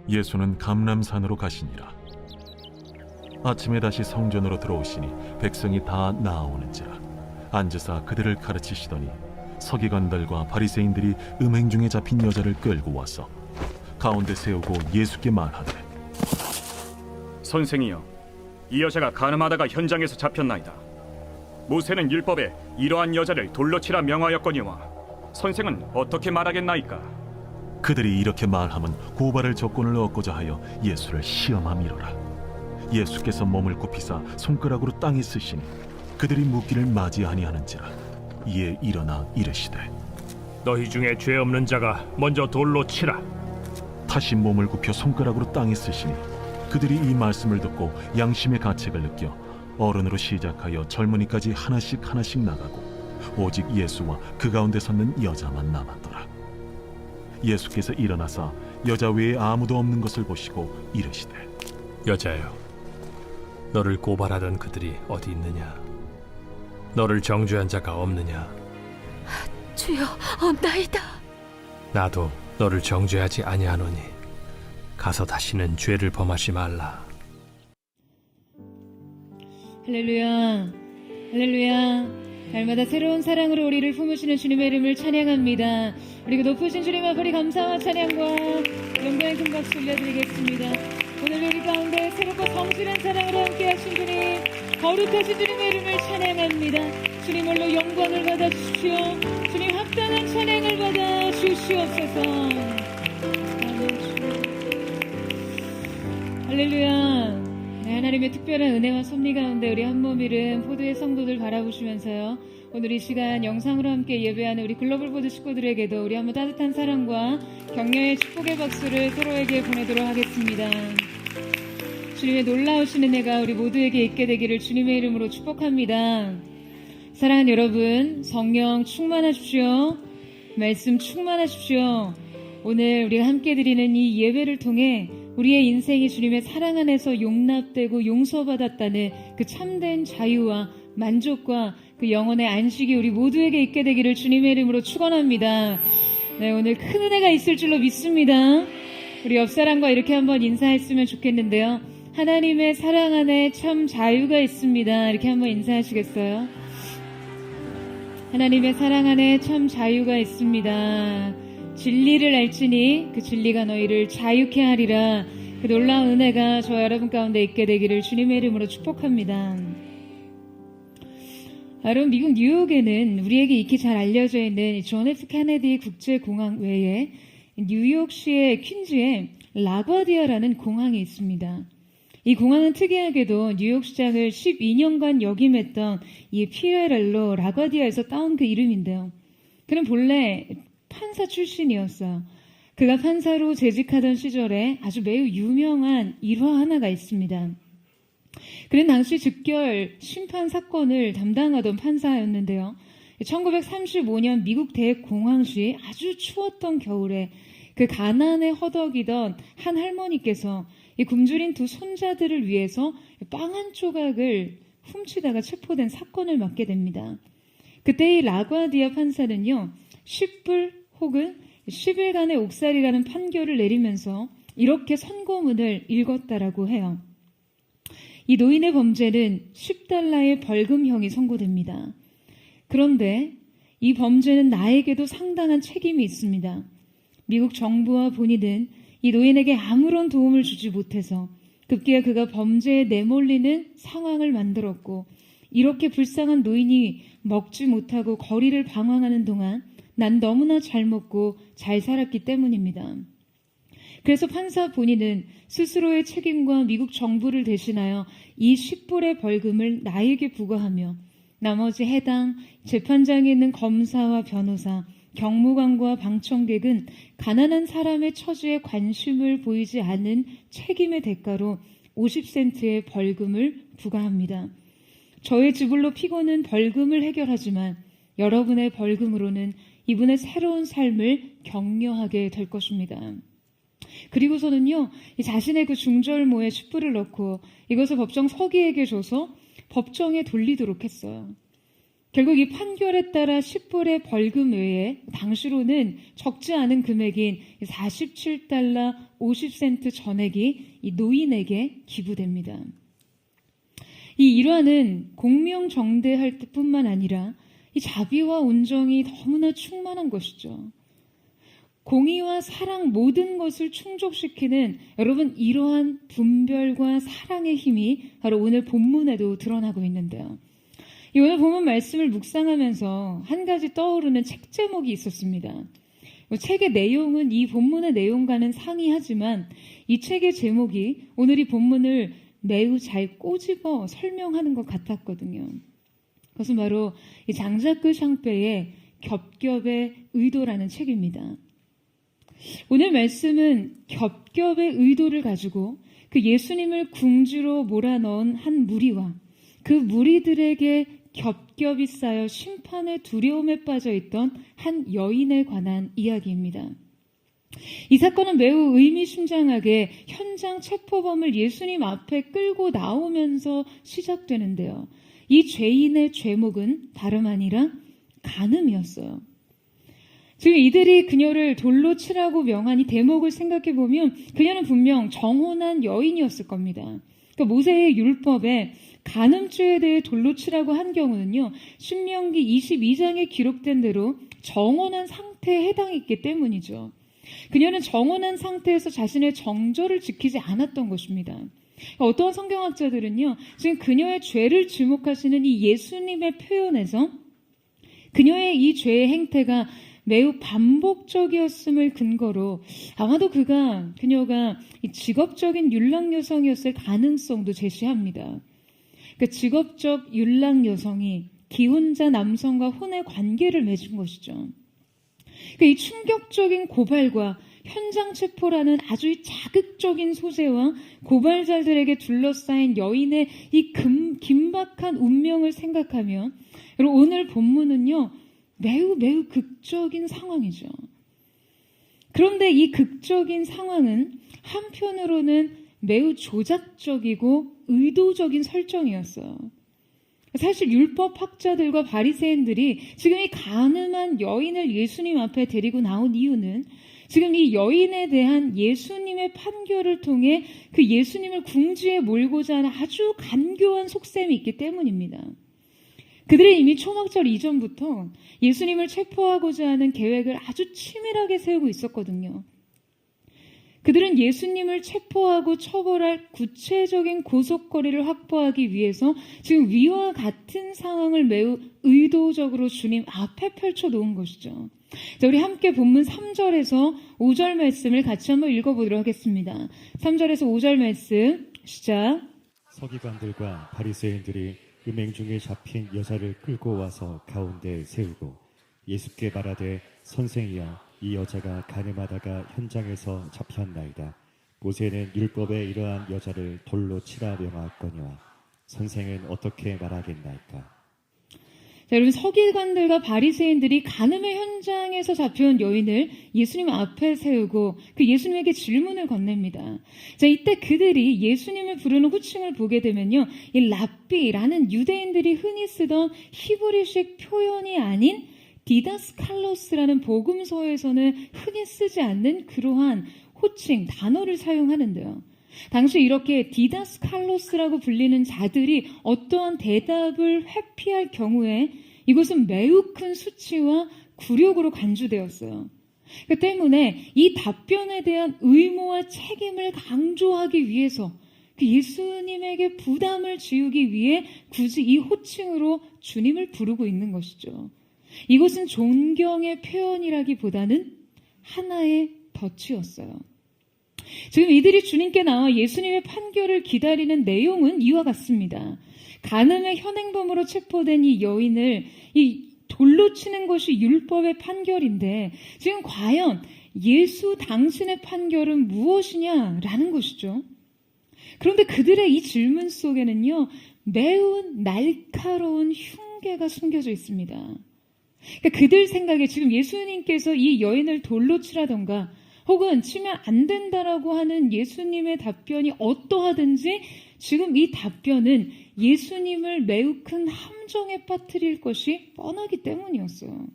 예수는 감람산으로 가시니라. 아침에 다시 성전으로 들어오시니 백성이 다 나아오는지라 앉으사 그들을 가르치시더니 서기관들과 바리새인들이 음행 중에 잡힌 여자를 끌고 와서 가운데 세우고 예수께 말하되, 선생이여, 이 여자가 간음하다가 현장에서 잡혔나이다. 모세는 율법에 이러한 여자를 돌로 치라 명하였거니와 선생은 어떻게 말하겠나이까? 그들이 이렇게 말하면 고발할 조건을 얻고자 하여 예수를 시험함이로라. 예수께서 몸을 굽히사 손가락으로 땅에 쓰시니 그들이 묻기를 맞이 아니하는지라. 이에 일어나 이르시되, 너희 중에 죄 없는 자가 먼저 돌로 치라. 다시 몸을 굽혀 손가락으로 땅에 쓰시니 그들이 이 말씀을 듣고 양심의 가책을 느껴 어른으로 시작하여 젊은이까지 하나씩 나가고 오직 예수와 그 가운데 섰는 여자만 남았더라. 예수께서 일어나사 여자 외에 아무도 없는 것을 보시고 이르시되, 여자여, 너를 고발하던 그들이 어디 있느냐? 너를 정죄한 자가 없느냐? 주여, 없나이다. 나도 너를 정죄하지 아니하노니 가서 다시는 죄를 범하지 말라. 할렐루야, 할렐루야. 날마다 새로운 사랑으로 우리를 품으시는 주님의 이름을 찬양합니다. 그리고 높으신 주님 앞에 감사와 찬양과 영광의 큰 박수 올려드리겠습니다. 오늘 우리 가운데 새롭고 성실한 사랑으로 함께 하신 주님, 거룩하신 주님의 이름을 찬양합니다. 주님 홀로 영광을 받아 주시오. 주님 합당한 찬양을 받아 주시옵소서. 할렐루야. 네, 하나님의 특별한 은혜와 섭리 가운데 우리 한몸 잃은 포도의 성도들 바라보시면서요, 오늘 이 시간 영상으로 함께 예배하는 우리 글로벌 포드 식구들에게도 우리 한번 따뜻한 사랑과 격려의 축복의 박수를 서로에게 보내도록 하겠습니다. 주님의 놀라우신 은혜가 우리 모두에게 있게 되기를 주님의 이름으로 축복합니다. 사랑하는 여러분, 성령 충만하십시오. 말씀 충만하십시오. 오늘 우리가 함께 드리는 이 예배를 통해 우리의 인생이 주님의 사랑 안에서 용납되고 용서받았다는 그 참된 자유와 만족과 그 영혼의 안식이 우리 모두에게 있게 되기를 주님의 이름으로 축원합니다. 네, 오늘 큰 은혜가 있을 줄로 믿습니다. 우리 옆 사람과 이렇게 한번 인사했으면 좋겠는데요. 하나님의 사랑 안에 참 자유가 있습니다. 이렇게 한번 인사하시겠어요? 하나님의 사랑 안에 참 자유가 있습니다. 진리를 알지니 그 진리가 너희를 자유케 하리라. 그 놀라운 은혜가 저와 여러분 가운데 있게 되기를 주님의 이름으로 축복합니다. 여러분, 미국 뉴욕에는 우리에게 익히 잘 알려져 있는 존 F 케네디 국제공항 외에 뉴욕시의 퀸즈에 라과디아라는 공항이 있습니다. 이 공항은 특이하게도 뉴욕시장을 12년간 역임했던 이 피에렐로 라과디아에서 따온 그 이름인데요. 그는 본래 판사 출신이었어요. 그가 판사로 재직하던 시절에 아주 매우 유명한 일화 하나가 있습니다. 그는 당시 즉결 심판 사건을 담당하던 판사였는데요. 1935년 미국 대공황시 아주 추웠던 겨울에 그 가난에 허덕이던 한 할머니께서 이 굶주린 두 손자들을 위해서 빵 한 조각을 훔치다가 체포된 사건을 맡게 됩니다. 그때 이 라과디아 판사는요, 10불 혹은 10일간의 옥살이라는 판결을 내리면서 이렇게 선고문을 읽었다라고 해요. 이 노인의 범죄는 $10의 벌금형이 선고됩니다. 그런데 이 범죄는 나에게도 상당한 책임이 있습니다. 미국 정부와 본인은 이 노인에게 아무런 도움을 주지 못해서 급기야 그가 범죄에 내몰리는 상황을 만들었고, 이렇게 불쌍한 노인이 먹지 못하고 거리를 방황하는 동안 난 너무나 잘 먹고 잘 살았기 때문입니다. 그래서 판사 본인은 스스로의 책임과 미국 정부를 대신하여 이 10불의 벌금을 나에게 부과하며 나머지 해당 재판장에 있는 검사와 변호사, 경무관과 방청객은 가난한 사람의 처지에 관심을 보이지 않은 책임의 대가로 50센트의 벌금을 부과합니다. 저의 지불로 피고는 벌금을 해결하지만 여러분의 벌금으로는 이분의 새로운 삶을 격려하게 될 것입니다. 그리고서는요, 자신의 그 중절모에 10불을 넣고 이것을 법정 서기에게 줘서 법정에 돌리도록 했어요. 결국 이 판결에 따라 10불의 벌금 외에 당시로는 적지 않은 금액인 47달러 50센트 전액이 이 노인에게 기부됩니다. 이 일화는 공명정대할 뿐만 아니라 이 자비와 온정이 너무나 충만한 것이죠. 공의와 사랑 모든 것을 충족시키는 여러분 이러한 분별과 사랑의 힘이 바로 오늘 본문에도 드러나고 있는데요. 이 오늘 본문 말씀을 묵상하면서 한 가지 떠오르는 책 제목이 있었습니다. 책의 내용은 이 본문의 내용과는 상이하지만 이 책의 제목이 오늘 이 본문을 매우 잘 꼬집어 설명하는 것 같았거든요. 그것은 바로 이 장자크 샹페의 겹겹의 의도라는 책입니다. 오늘 말씀은 겹겹의 의도를 가지고 그 예수님을 궁지로 몰아넣은 한 무리와 그 무리들에게 겹겹이 쌓여 심판의 두려움에 빠져있던 한 여인에 관한 이야기입니다. 이 사건은 매우 의미심장하게 현장 체포범을 예수님 앞에 끌고 나오면서 시작되는데요. 이 죄인의 죄목은 다름 아니라 간음이었어요. 지금 이들이 그녀를 돌로 치라고 명한 이 대목을 생각해보면 그녀는 분명 정혼한 여인이었을 겁니다. 그러니까 모세의 율법에 간음죄에 대해 돌로 치라고 한 경우는요, 신명기 22장에 기록된 대로 정혼한 상태에 해당했기 때문이죠. 그녀는 정혼한 상태에서 자신의 정절을 지키지 않았던 것입니다. 어떠한 성경학자들은요, 지금 그녀의 죄를 지목하시는 이 예수님의 표현에서 그녀의 이 죄의 행태가 매우 반복적이었음을 근거로 아마도 그녀가 직업적인 율랑 여성이었을 가능성도 제시합니다. 그 직업적 율랑 여성이 기혼자 남성과 혼의 관계를 맺은 것이죠. 이 충격적인 고발과 현장 체포라는 아주 자극적인 소재와 고발자들에게 둘러싸인 여인의 이 긴박한 운명을 생각하면 여러분 오늘 본문은요 매우 극적인 상황이죠. 그런데 이 극적인 상황은 한편으로는 매우 조작적이고 의도적인 설정이었어요. 사실 율법학자들과 바리새인들이 지금 이 가늠한 여인을 예수님 앞에 데리고 나온 이유는 지금 이 여인에 대한 예수님의 판결을 통해 그 예수님을 궁지에 몰고자 하는 아주 간교한 속셈이 있기 때문입니다. 그들은 이미 초막절 이전부터 예수님을 체포하고자 하는 계획을 아주 치밀하게 세우고 있었거든요. 그들은 예수님을 체포하고 처벌할 구체적인 고속거리를 확보하기 위해서 지금 위와 같은 상황을 매우 의도적으로 주님 앞에 펼쳐놓은 것이죠. 자, 우리 함께 본문 3절에서 5절 말씀을 같이 한번 읽어보도록 하겠습니다. 3절에서 5절 말씀 시작. 서기관들과 바리새인들이 음행 중에 잡힌 여자를 끌고 와서 가운데 세우고 예수께 말하되 선생이여 이 여자가 간음하다가 현장에서 잡혔나이다. 모세는 율법에 이러한 여자를 돌로 치라 명하였거니와 선생은 어떻게 말하겠나이까. 자, 여러분 서기관들과 바리새인들이 간음의 현장에서 잡혀온 여인을 예수님 앞에 세우고 그 예수님에게 질문을 건넵니다. 자, 이때 그들이 예수님을 부르는 호칭을 보게 되면요, 이 랍비라는 유대인들이 흔히 쓰던 히브리식 표현이 아닌 디다스칼로스라는 복음서에서는 흔히 쓰지 않는 그러한 호칭, 단어를 사용하는데요. 당시 이렇게 디다스칼로스라고 불리는 자들이 어떠한 대답을 회피할 경우에 이것은 매우 큰 수치와 굴욕으로 간주되었어요. 그 때문에 이 답변에 대한 의무와 책임을 강조하기 위해서 그 예수님에게 부담을 지우기 위해 굳이 이 호칭으로 주님을 부르고 있는 것이죠. 이것은 존경의 표현이라기보다는 하나의 덫이었어요. 지금 이들이 주님께 나와 예수님의 판결을 기다리는 내용은 이와 같습니다. 간음의 현행범으로 체포된 이 여인을 이 돌로 치는 것이 율법의 판결인데 지금 과연 예수 당신의 판결은 무엇이냐라는 것이죠. 그런데 그들의 이 질문 속에는요, 매우 날카로운 흉계가 숨겨져 있습니다. 그러니까 그들 생각에 지금 예수님께서 이 여인을 돌로 치라던가 혹은 치면 안 된다라고 하는 예수님의 답변이 어떠하든지 지금 이 답변은 예수님을 매우 큰 함정에 빠뜨릴 것이 뻔하기 때문이었어요.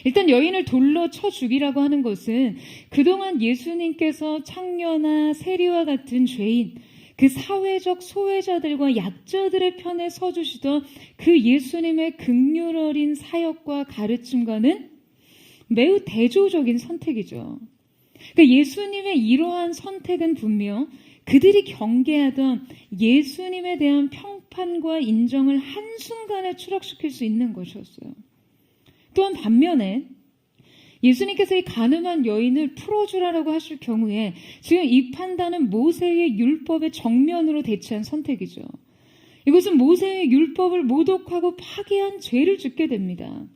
일단 여인을 돌로 쳐 죽이라고 하는 것은 그동안 예수님께서 창녀나 세리와 같은 죄인, 그 사회적 소외자들과 약자들의 편에 서주시던 그 예수님의 긍휼 어린 사역과 가르침과는 매우 대조적인 선택이죠. 그러니까 예수님의 이러한 선택은 분명 그들이 경계하던 예수님에 대한 평판과 인정을 한순간에 추락시킬 수 있는 것이었어요. 또한 반면에 예수님께서 이 가늠한 여인을 풀어주라고 하실 경우에 지금 이 판단은 모세의 율법의 정면으로 대체한 선택이죠. 이것은 모세의 율법을 모독하고 파괴한 죄를 짓게 됩니다.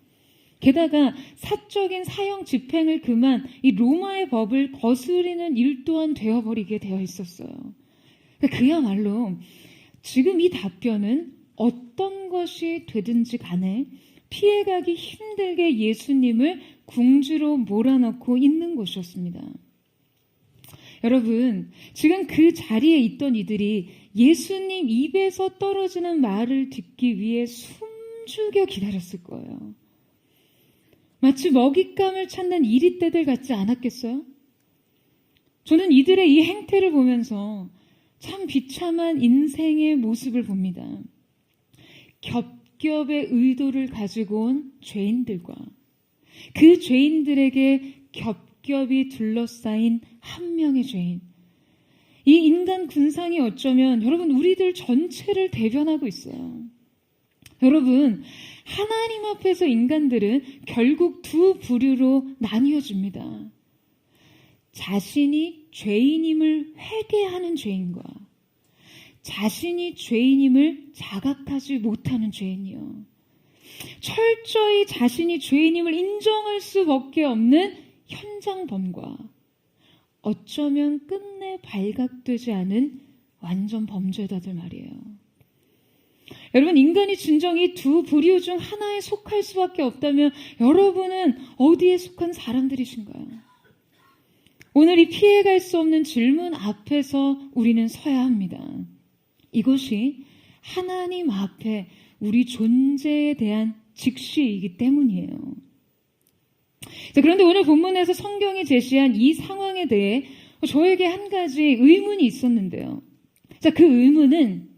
게다가 사적인 사형 집행을 금한 이 로마의 법을 거스리는 일 또한 되어버리게 되어 있었어요. 그야말로 지금 이 답변은 어떤 것이 되든지 간에 피해가기 힘들게 예수님을 궁지로 몰아넣고 있는 것이었습니다. 여러분, 지금 그 자리에 있던 이들이 예수님 입에서 떨어지는 말을 듣기 위해 숨죽여 기다렸을 거예요. 마치 먹잇감을 찾는 이리떼들 같지 않았겠어요? 저는 이들의 이 행태를 보면서 참 비참한 인생의 모습을 봅니다. 겹겹의 의도를 가지고 온 죄인들과 그 죄인들에게 겹겹이 둘러싸인 한 명의 죄인. 이 인간 군상이 어쩌면 여러분 우리들 전체를 대변하고 있어요. 여러분, 하나님 앞에서 인간들은 결국 두 부류로 나뉘어집니다. 자신이 죄인임을 회개하는 죄인과 자신이 죄인임을 자각하지 못하는 죄인이요. 철저히 자신이 죄인임을 인정할 수밖에 없는 현장범과 어쩌면 끝내 발각되지 않은 완전 범죄자들 말이에요. 여러분, 인간이 진정 이 두 부류 중 하나에 속할 수밖에 없다면 여러분은 어디에 속한 사람들이신가요? 오늘 이 피해갈 수 없는 질문 앞에서 우리는 서야 합니다. 이것이 하나님 앞에 우리 존재에 대한 직시이기 때문이에요. 자, 그런데 오늘 본문에서 성경이 제시한 이 상황에 대해 저에게 한 가지 의문이 있었는데요. 자, 그 의문은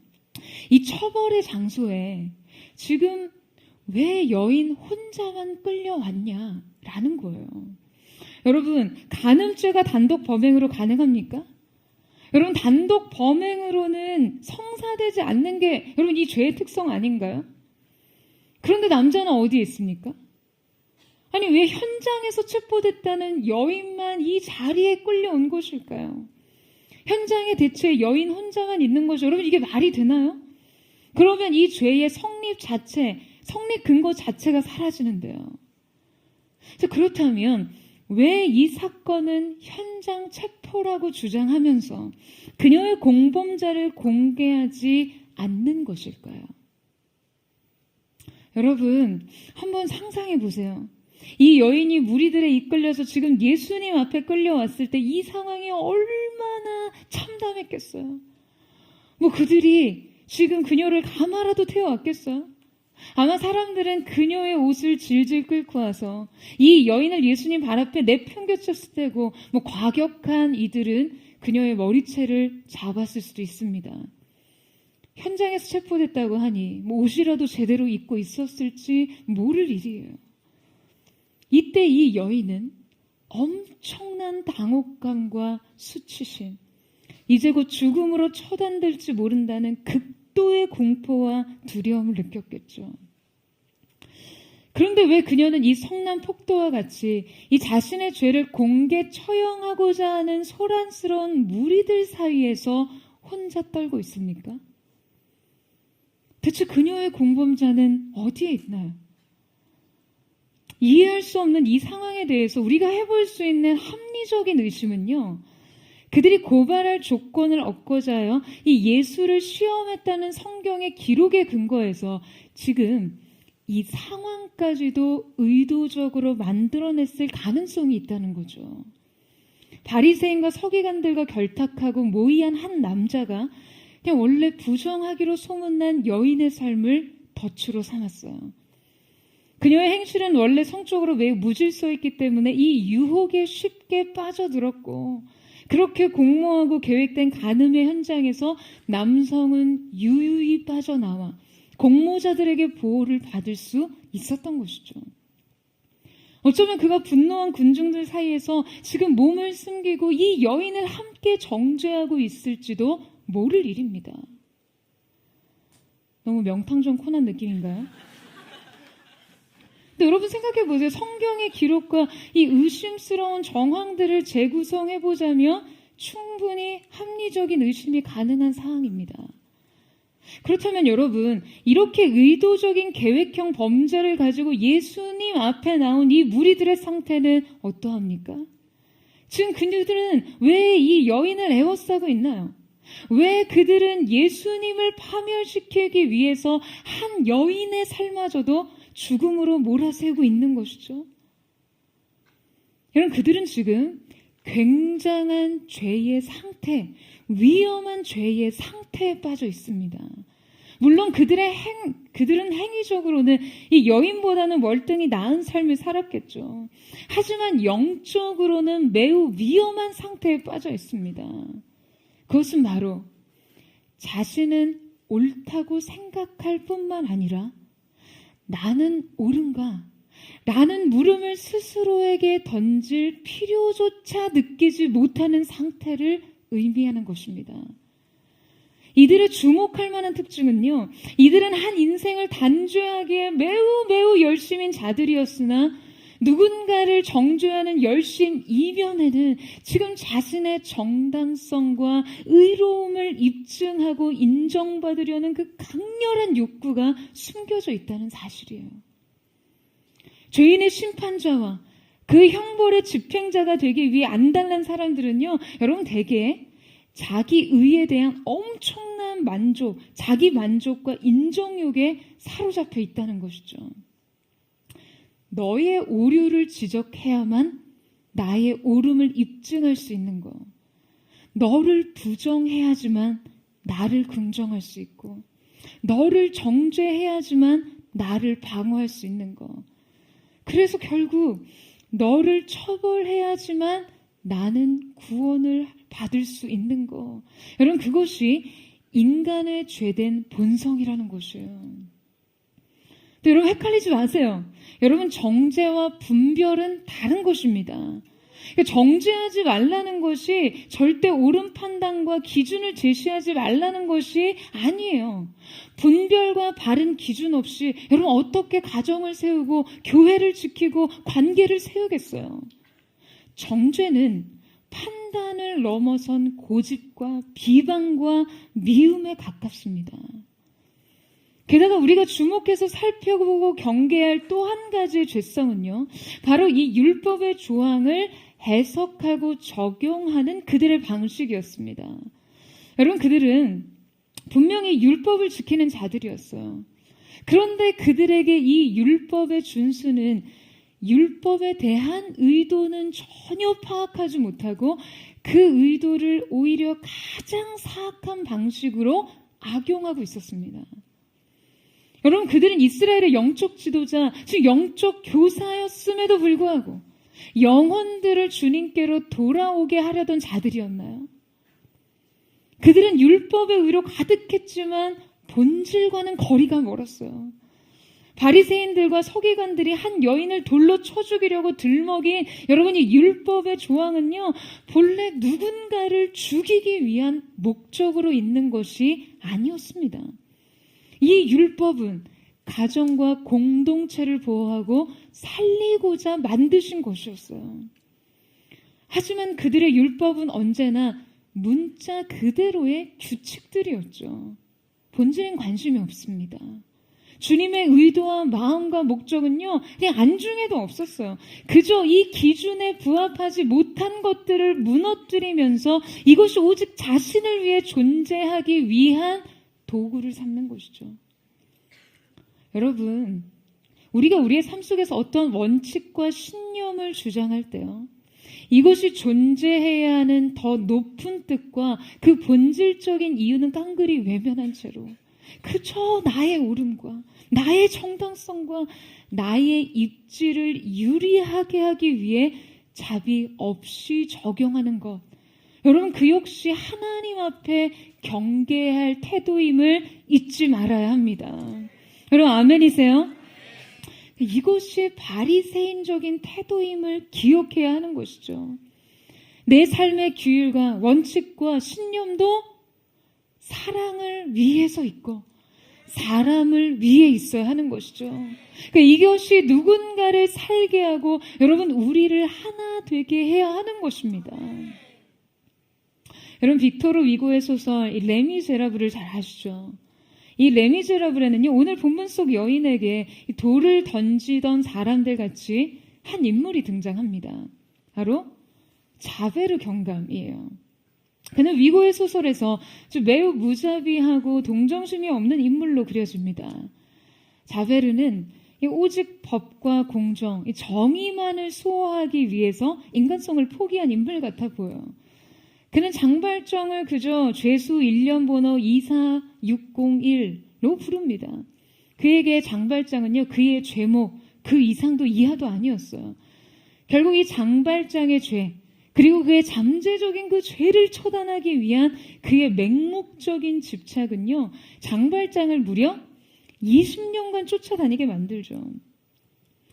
이 처벌의 장소에 지금 왜 여인 혼자만 끌려왔냐라는 거예요. 여러분, 간음죄가 단독 범행으로 가능합니까? 여러분, 단독 범행으로는 성사되지 않는 게 여러분 이 죄의 특성 아닌가요? 그런데 남자는 어디에 있습니까? 아니, 왜 현장에서 체포됐다는 여인만 이 자리에 끌려온 것일까요? 현장에 대체 여인 혼자만 있는 거죠. 여러분, 이게 말이 되나요? 그러면 이 죄의 성립 근거 자체가 사라지는데요. 그렇다면 왜 이 사건은 현장 체포라고 주장하면서 그녀의 공범자를 공개하지 않는 것일까요? 여러분, 한번 상상해 보세요. 이 여인이 무리들에 이끌려서 지금 예수님 앞에 끌려왔을 때 이 상황이 얼마나 참담했겠어요. 그들이 지금 그녀를 가마라도 태워왔겠어요? 아마 사람들은 그녀의 옷을 질질 끌고 와서 이 여인을 예수님 발 앞에 내팽개쳤을 테고 과격한 이들은 그녀의 머리채를 잡았을 수도 있습니다. 현장에서 체포됐다고 하니 옷이라도 제대로 입고 있었을지 모를 일이에요. 이때 이 여인은 엄청난 당혹감과 수치심, 이제 곧 죽음으로 처단될지 모른다는 극도의 공포와 두려움을 느꼈겠죠. 그런데 왜 그녀는 이 성난 폭도와 같이 이 자신의 죄를 공개 처형하고자 하는 소란스러운 무리들 사이에서 혼자 떨고 있습니까? 대체 그녀의 공범자는 어디에 있나요? 이해할 수 없는 이 상황에 대해서 우리가 해볼 수 있는 합리적인 의심은요, 그들이 고발할 조건을 얻고자 하여 이 예수를 시험했다는 성경의 기록에 근거해서 지금 이 상황까지도 의도적으로 만들어냈을 가능성이 있다는 거죠. 바리새인과 서기관들과 결탁하고 모의한 한 남자가 그냥 원래 부정하기로 소문난 여인의 삶을 덫으로 삼았어요. 그녀의 행실은 원래 성적으로 매우 무질서했기 때문에 이 유혹에 쉽게 빠져들었고, 그렇게 공모하고 계획된 간음의 현장에서 남성은 유유히 빠져나와 공모자들에게 보호를 받을 수 있었던 것이죠. 어쩌면 그가 분노한 군중들 사이에서 지금 몸을 숨기고 이 여인을 함께 정죄하고 있을지도 모를 일입니다. 너무 명탕정 코난 느낌인가요? 근데 여러분 생각해 보세요. 성경의 기록과 이 의심스러운 정황들을 재구성해 보자면 충분히 합리적인 의심이 가능한 사항입니다. 그렇다면 여러분, 이렇게 의도적인 계획형 범죄를 가지고 예수님 앞에 나온 이 무리들의 상태는 어떠합니까? 지금 그들은 왜 이 여인을 애워싸고 있나요? 왜 그들은 예수님을 파멸시키기 위해서 한 여인의 삶마저도 죽음으로 몰아세우고 있는 것이죠? 여러분, 그들은 지금 굉장한 죄의 상태, 위험한 죄의 상태에 빠져 있습니다. 물론 그들은 행위적으로는 이 여인보다는 월등히 나은 삶을 살았겠죠. 하지만 영적으로는 매우 위험한 상태에 빠져 있습니다. 그것은 바로 자신은 옳다고 생각할 뿐만 아니라 나는 옳은가? 라는 물음을 스스로에게 던질 필요조차 느끼지 못하는 상태를 의미하는 것입니다. 이들의 주목할 만한 특징은요, 이들은 한 인생을 단죄하기에 매우 열심인 자들이었으나 누군가를 정죄하는 열심 이면에는 지금 자신의 정당성과 의로움을 입증하고 인정받으려는 그 강렬한 욕구가 숨겨져 있다는 사실이에요. 죄인의 심판자와 그 형벌의 집행자가 되기 위해 안달난 사람들은요, 여러분 대개 자기 의에 대한 엄청난 만족, 자기 만족과 인정욕에 사로잡혀 있다는 것이죠. 너의 오류를 지적해야만 나의 옳음을 입증할 수 있는 것. 너를 부정해야지만 나를 긍정할 수 있고, 너를 정죄해야지만 나를 방어할 수 있는 것. 그래서 결국 너를 처벌해야지만 나는 구원을 받을 수 있는 것. 여러분, 그것이 인간의 죄된 본성이라는 것이에요. 근데 여러분 헷갈리지 마세요. 여러분, 정죄와 분별은 다른 것입니다. 정죄하지 말라는 것이 절대 옳은 판단과 기준을 제시하지 말라는 것이 아니에요. 분별과 바른 기준 없이 여러분 어떻게 가정을 세우고 교회를 지키고 관계를 세우겠어요? 정죄는 판단을 넘어선 고집과 비방과 미움에 가깝습니다. 게다가 우리가 주목해서 살펴보고 경계할 또 한 가지의 죄성은요, 바로 이 율법의 조항을 해석하고 적용하는 그들의 방식이었습니다. 여러분, 그들은 분명히 율법을 지키는 자들이었어요. 그런데 그들에게 이 율법의 준수는 율법에 대한 의도는 전혀 파악하지 못하고 그 의도를 오히려 가장 사악한 방식으로 악용하고 있었습니다. 여러분, 그들은 이스라엘의 영적 지도자, 즉 영적 교사였음에도 불구하고 영혼들을 주님께로 돌아오게 하려던 자들이었나요? 그들은 율법의 의로 가득했지만 본질과는 거리가 멀었어요. 바리새인들과 서기관들이 한 여인을 돌로 쳐 죽이려고 들먹인 여러분이 율법의 조항은요, 본래 누군가를 죽이기 위한 목적으로 있는 것이 아니었습니다. 이 율법은 가정과 공동체를 보호하고 살리고자 만드신 것이었어요. 하지만 그들의 율법은 언제나 문자 그대로의 규칙들이었죠. 본질엔 관심이 없습니다. 주님의 의도와 마음과 목적은요, 그냥 안중에도 없었어요. 그저 이 기준에 부합하지 못한 것들을 무너뜨리면서 이것이 오직 자신을 위해 존재하기 위한 도구를 삼는 것이죠. 여러분, 우리가 우리의 삶 속에서 어떤 원칙과 신념을 주장할 때요, 이것이 존재해야 하는 더 높은 뜻과 그 본질적인 이유는 깡그리 외면한 채로 그저 나의 옳음과 나의 정당성과 나의 입지를 유리하게 하기 위해 자비 없이 적용하는 것. 여러분, 그 역시 하나님 앞에 경계할 태도임을 잊지 말아야 합니다. 여러분, 아멘이세요? 이것이 바리새인적인 태도임을 기억해야 하는 것이죠. 내 삶의 규율과 원칙과 신념도 사랑을 위해서 있고 사람을 위해 있어야 하는 것이죠. 그러니까 이것이 누군가를 살게 하고 여러분 우리를 하나 되게 해야 하는 것입니다. 여러분, 빅토르 위고의 소설 이 레미제라블을 잘 아시죠? 이 레미제라블에는요, 오늘 본문 속 여인에게 돌을 던지던 사람들 같이 한 인물이 등장합니다. 바로 자베르 경감이에요. 그는 위고의 소설에서 매우 무자비하고 동정심이 없는 인물로 그려집니다. 자베르는 오직 법과 공정, 정의만을 수호하기 위해서 인간성을 포기한 인물 같아 보여요. 그는 장발장을 그저 죄수 1년 번호 24601로 부릅니다. 그에게 장발장은요, 그의 죄목, 그 이상도 이하도 아니었어요. 결국 이 장발장의 죄, 그리고 그의 잠재적인 그 죄를 처단하기 위한 그의 맹목적인 집착은요, 장발장을 무려 20년간 쫓아다니게 만들죠.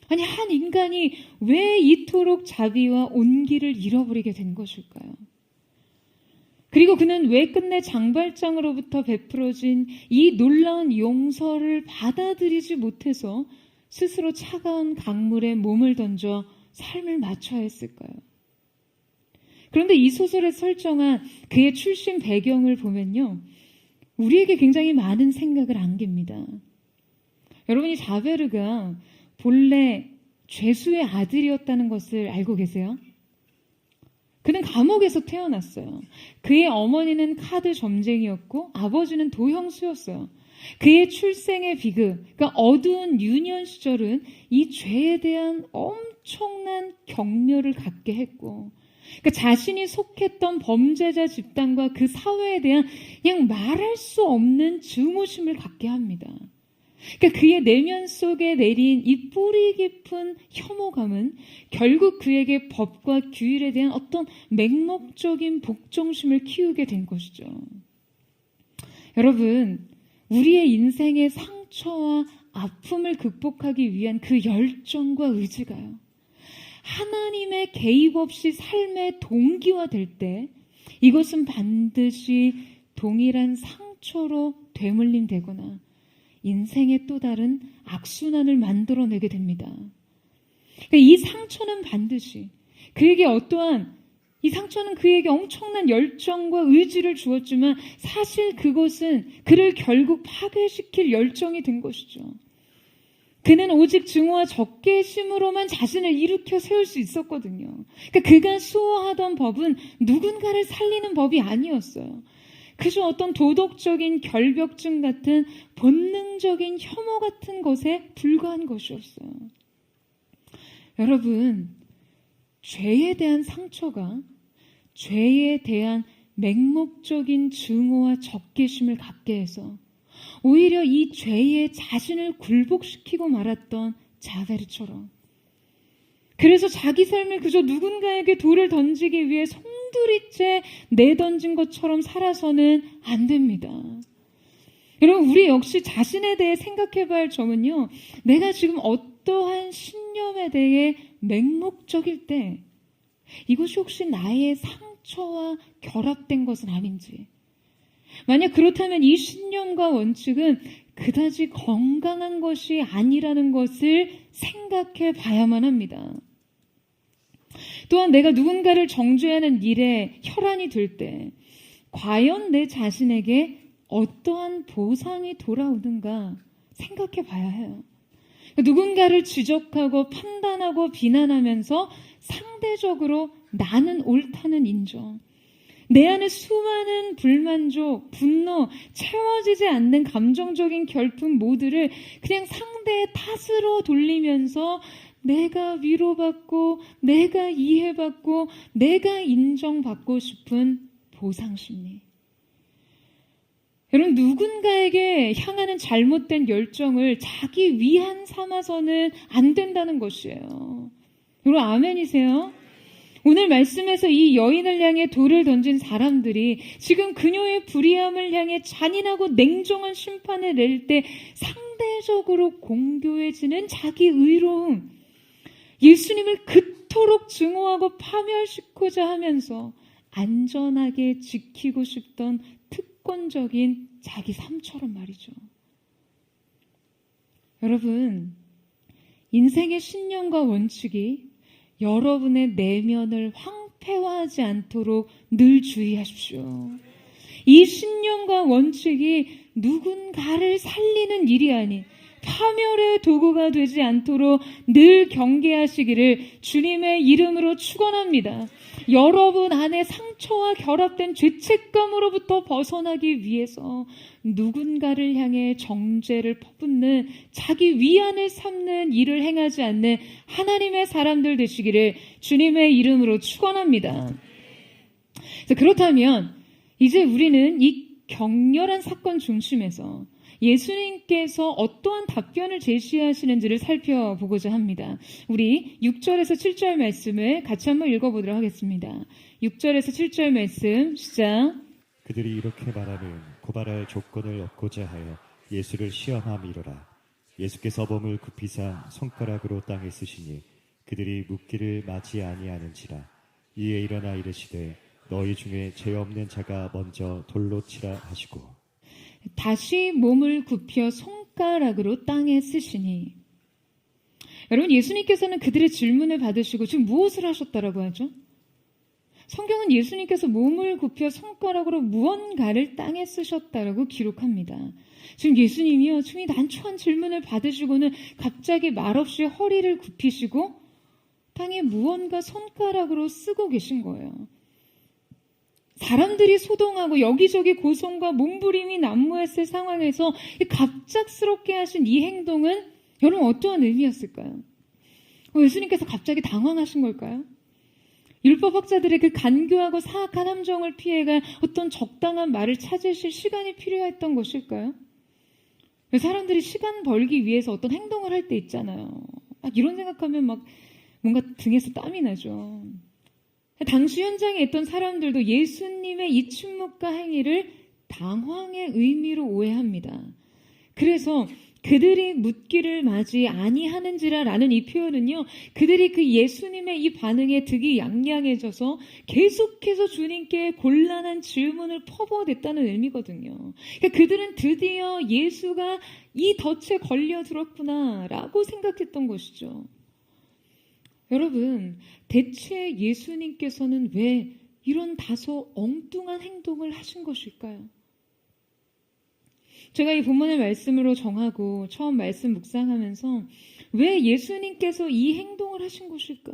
아니, 한 인간이 왜 이토록 자비와 온기를 잃어버리게 된 것일까요? 그리고 그는 왜 끝내 장발장으로부터 베풀어진 이 놀라운 용서를 받아들이지 못해서 스스로 차가운 강물에 몸을 던져 삶을 마쳐야 했을까요? 그런데 이 소설에 설정한 그의 출신 배경을 보면요, 우리에게 굉장히 많은 생각을 안깁니다. 여러분이 자베르가 본래 죄수의 아들이었다는 것을 알고 계세요? 그는 감옥에서 태어났어요. 그의 어머니는 카드 점쟁이였고 아버지는 도형수였어요. 그의 출생의 비극, 그러니까 어두운 유년 시절은 이 죄에 대한 엄청난 경멸을 갖게 했고, 그러니까 자신이 속했던 범죄자 집단과 그 사회에 대한 그냥 말할 수 없는 증오심을 갖게 합니다. 그러니까 그의 내면 속에 내린 이 뿌리 깊은 혐오감은 결국 그에게 법과 규율에 대한 어떤 맹목적인 복종심을 키우게 된 것이죠. 여러분, 우리의 인생의 상처와 아픔을 극복하기 위한 그 열정과 의지가요, 하나님의 개입 없이 삶의 동기화될 때 이것은 반드시 동일한 상처로 되물림되거나 인생의 또 다른 악순환을 만들어내게 됩니다. 그러니까 이 상처는 반드시 그에게 이 상처는 그에게 엄청난 열정과 의지를 주었지만 사실 그것은 그를 결국 파괴시킬 열정이 된 것이죠. 그는 오직 증오와 적개심으로만 자신을 일으켜 세울 수 있었거든요. 그러니까 그가 수호하던 법은 누군가를 살리는 법이 아니었어요. 그저 어떤 도덕적인 결벽증 같은 본능적인 혐오 같은 것에 불과한 것이었어요. 여러분, 죄에 대한 상처가 죄에 대한 맹목적인 증오와 적개심을 갖게 해서 오히려 이 죄에 자신을 굴복시키고 말았던 자베르처럼, 그래서 자기 삶을 그저 누군가에게 돌을 던지기 위해 송두리째 내던진 것처럼 살아서는 안 됩니다. 여러분, 우리 역시 자신에 대해 생각해 봐야 할 점은요, 내가 지금 어떠한 신념에 대해 맹목적일 때 이것이 혹시 나의 상처와 결합된 것은 아닌지, 만약 그렇다면 이 신념과 원칙은 그다지 건강한 것이 아니라는 것을 생각해 봐야만 합니다. 또한 내가 누군가를 정죄하는 일에 혈안이 될 때 과연 내 자신에게 어떠한 보상이 돌아오는가 생각해 봐야 해요. 누군가를 지적하고 판단하고 비난하면서 상대적으로 나는 옳다는 인정, 내 안에 수많은 불만족, 분노, 채워지지 않는 감정적인 결핍 모두를 그냥 상대의 탓으로 돌리면서 내가 위로받고, 내가 이해받고, 내가 인정받고 싶은 보상심리. 여러분, 누군가에게 향하는 잘못된 열정을 자기 위안 삼아서는 안 된다는 것이에요. 여러분, 아멘이세요? 오늘 말씀에서 이 여인을 향해 돌을 던진 사람들이 지금 그녀의 불의함을 향해 잔인하고 냉정한 심판을 낼 때 상대적으로 공교해지는 자기 의로움, 예수님을 그토록 증오하고 파멸시키고자 하면서 안전하게 지키고 싶던 특권적인 자기 삶처럼 말이죠. 여러분, 인생의 신념과 원칙이 여러분의 내면을 황폐화하지 않도록 늘 주의하십시오. 이 신념과 원칙이 누군가를 살리는 일이 아닌 파멸의 도구가 되지 않도록 늘 경계하시기를 주님의 이름으로 축원합니다. 여러분 안에 상처와 결합된 죄책감으로부터 벗어나기 위해서 누군가를 향해 정죄를 퍼붓는 자기 위안을 삼는 일을 행하지 않는 하나님의 사람들 되시기를 주님의 이름으로 축원합니다. 그렇다면 이제 우리는 이 격렬한 사건 중심에서 예수님께서 어떠한 답변을 제시하시는지를 살펴보고자 합니다. 우리 6절에서 7절 말씀을 같이 한번 읽어보도록 하겠습니다. 6절에서 7절 말씀 시작. 그들이 이렇게 말하는 고발할 조건을 얻고자 하여 예수를 시험함이로라. 예수께서 몸을 굽히사 손가락으로 땅에 쓰시니 그들이 묻기를 맞이 아니하는지라. 이에 일어나 이르시되 너희 중에 죄 없는 자가 먼저 돌로 치라 하시고 다시 몸을 굽혀 손가락으로 땅에 쓰시니. 여러분, 예수님께서는 그들의 질문을 받으시고 지금 무엇을 하셨다라고 하죠? 성경은 예수님께서 몸을 굽혀 손가락으로 무언가를 땅에 쓰셨다라고 기록합니다. 지금 예수님이요, 지금 이 난처한 질문을 받으시고는 갑자기 말없이 허리를 굽히시고 땅에 무언가 손가락으로 쓰고 계신 거예요. 사람들이 소동하고 여기저기 고성과 몸부림이 난무했을 상황에서 갑작스럽게 하신 이 행동은 여러분 어떠한 의미였을까요? 예수님께서 갑자기 당황하신 걸까요? 율법학자들의 그 간교하고 사악한 함정을 피해갈 어떤 적당한 말을 찾으실 시간이 필요했던 것일까요? 사람들이 시간 벌기 위해서 어떤 행동을 할 때 있잖아요. 막 이런 생각하면 막 뭔가 등에서 땀이 나죠. 당시 현장에 있던 사람들도 예수님의 이 침묵과 행위를 당황의 의미로 오해합니다. 그래서 그들이 묻기를 맞이 아니하는지라 라는 이 표현은요, 그들이 그 예수님의 이 반응에 득이 양양해져서 계속해서 주님께 곤란한 질문을 퍼부어댔다는 의미거든요. 그러니까 그들은 드디어 예수가 이 덫에 걸려들었구나 라고 생각했던 것이죠. 여러분, 대체 예수님께서는 왜 이런 다소 엉뚱한 행동을 하신 것일까요? 제가 이 본문의 말씀으로 정하고 처음 말씀 묵상하면서 왜 예수님께서 이 행동을 하신 것일까?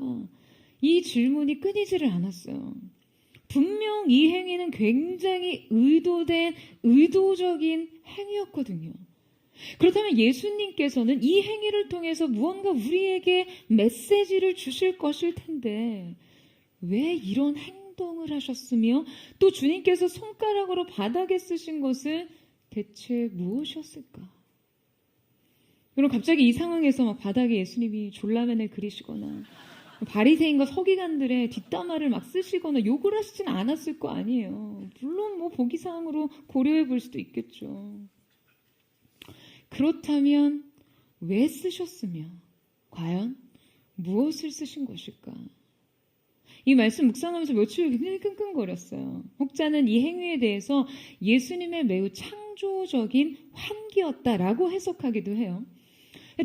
이 질문이 끊이지를 않았어요. 분명 이 행위는 굉장히 의도된, 의도적인 행위였거든요. 그렇다면 예수님께서는 이 행위를 통해서 무언가 우리에게 메시지를 주실 것일 텐데 왜 이런 행동을 하셨으며 또 주님께서 손가락으로 바닥에 쓰신 것은 대체 무엇이었을까? 여러분, 갑자기 이 상황에서 막 바닥에 예수님이 졸라맨을 그리시거나 바리새인과 서기관들의 뒷담화를 막 쓰시거나 욕을 하시진 않았을 거 아니에요. 물론 뭐 보기사항으로 고려해 볼 수도 있겠죠. 그렇다면 왜 쓰셨으며 과연 무엇을 쓰신 것일까? 이 말씀 묵상하면서 며칠 굉장히 끙끙거렸어요. 혹자는 이 행위에 대해서 예수님의 매우 창조적인 환기였다라고 해석하기도 해요.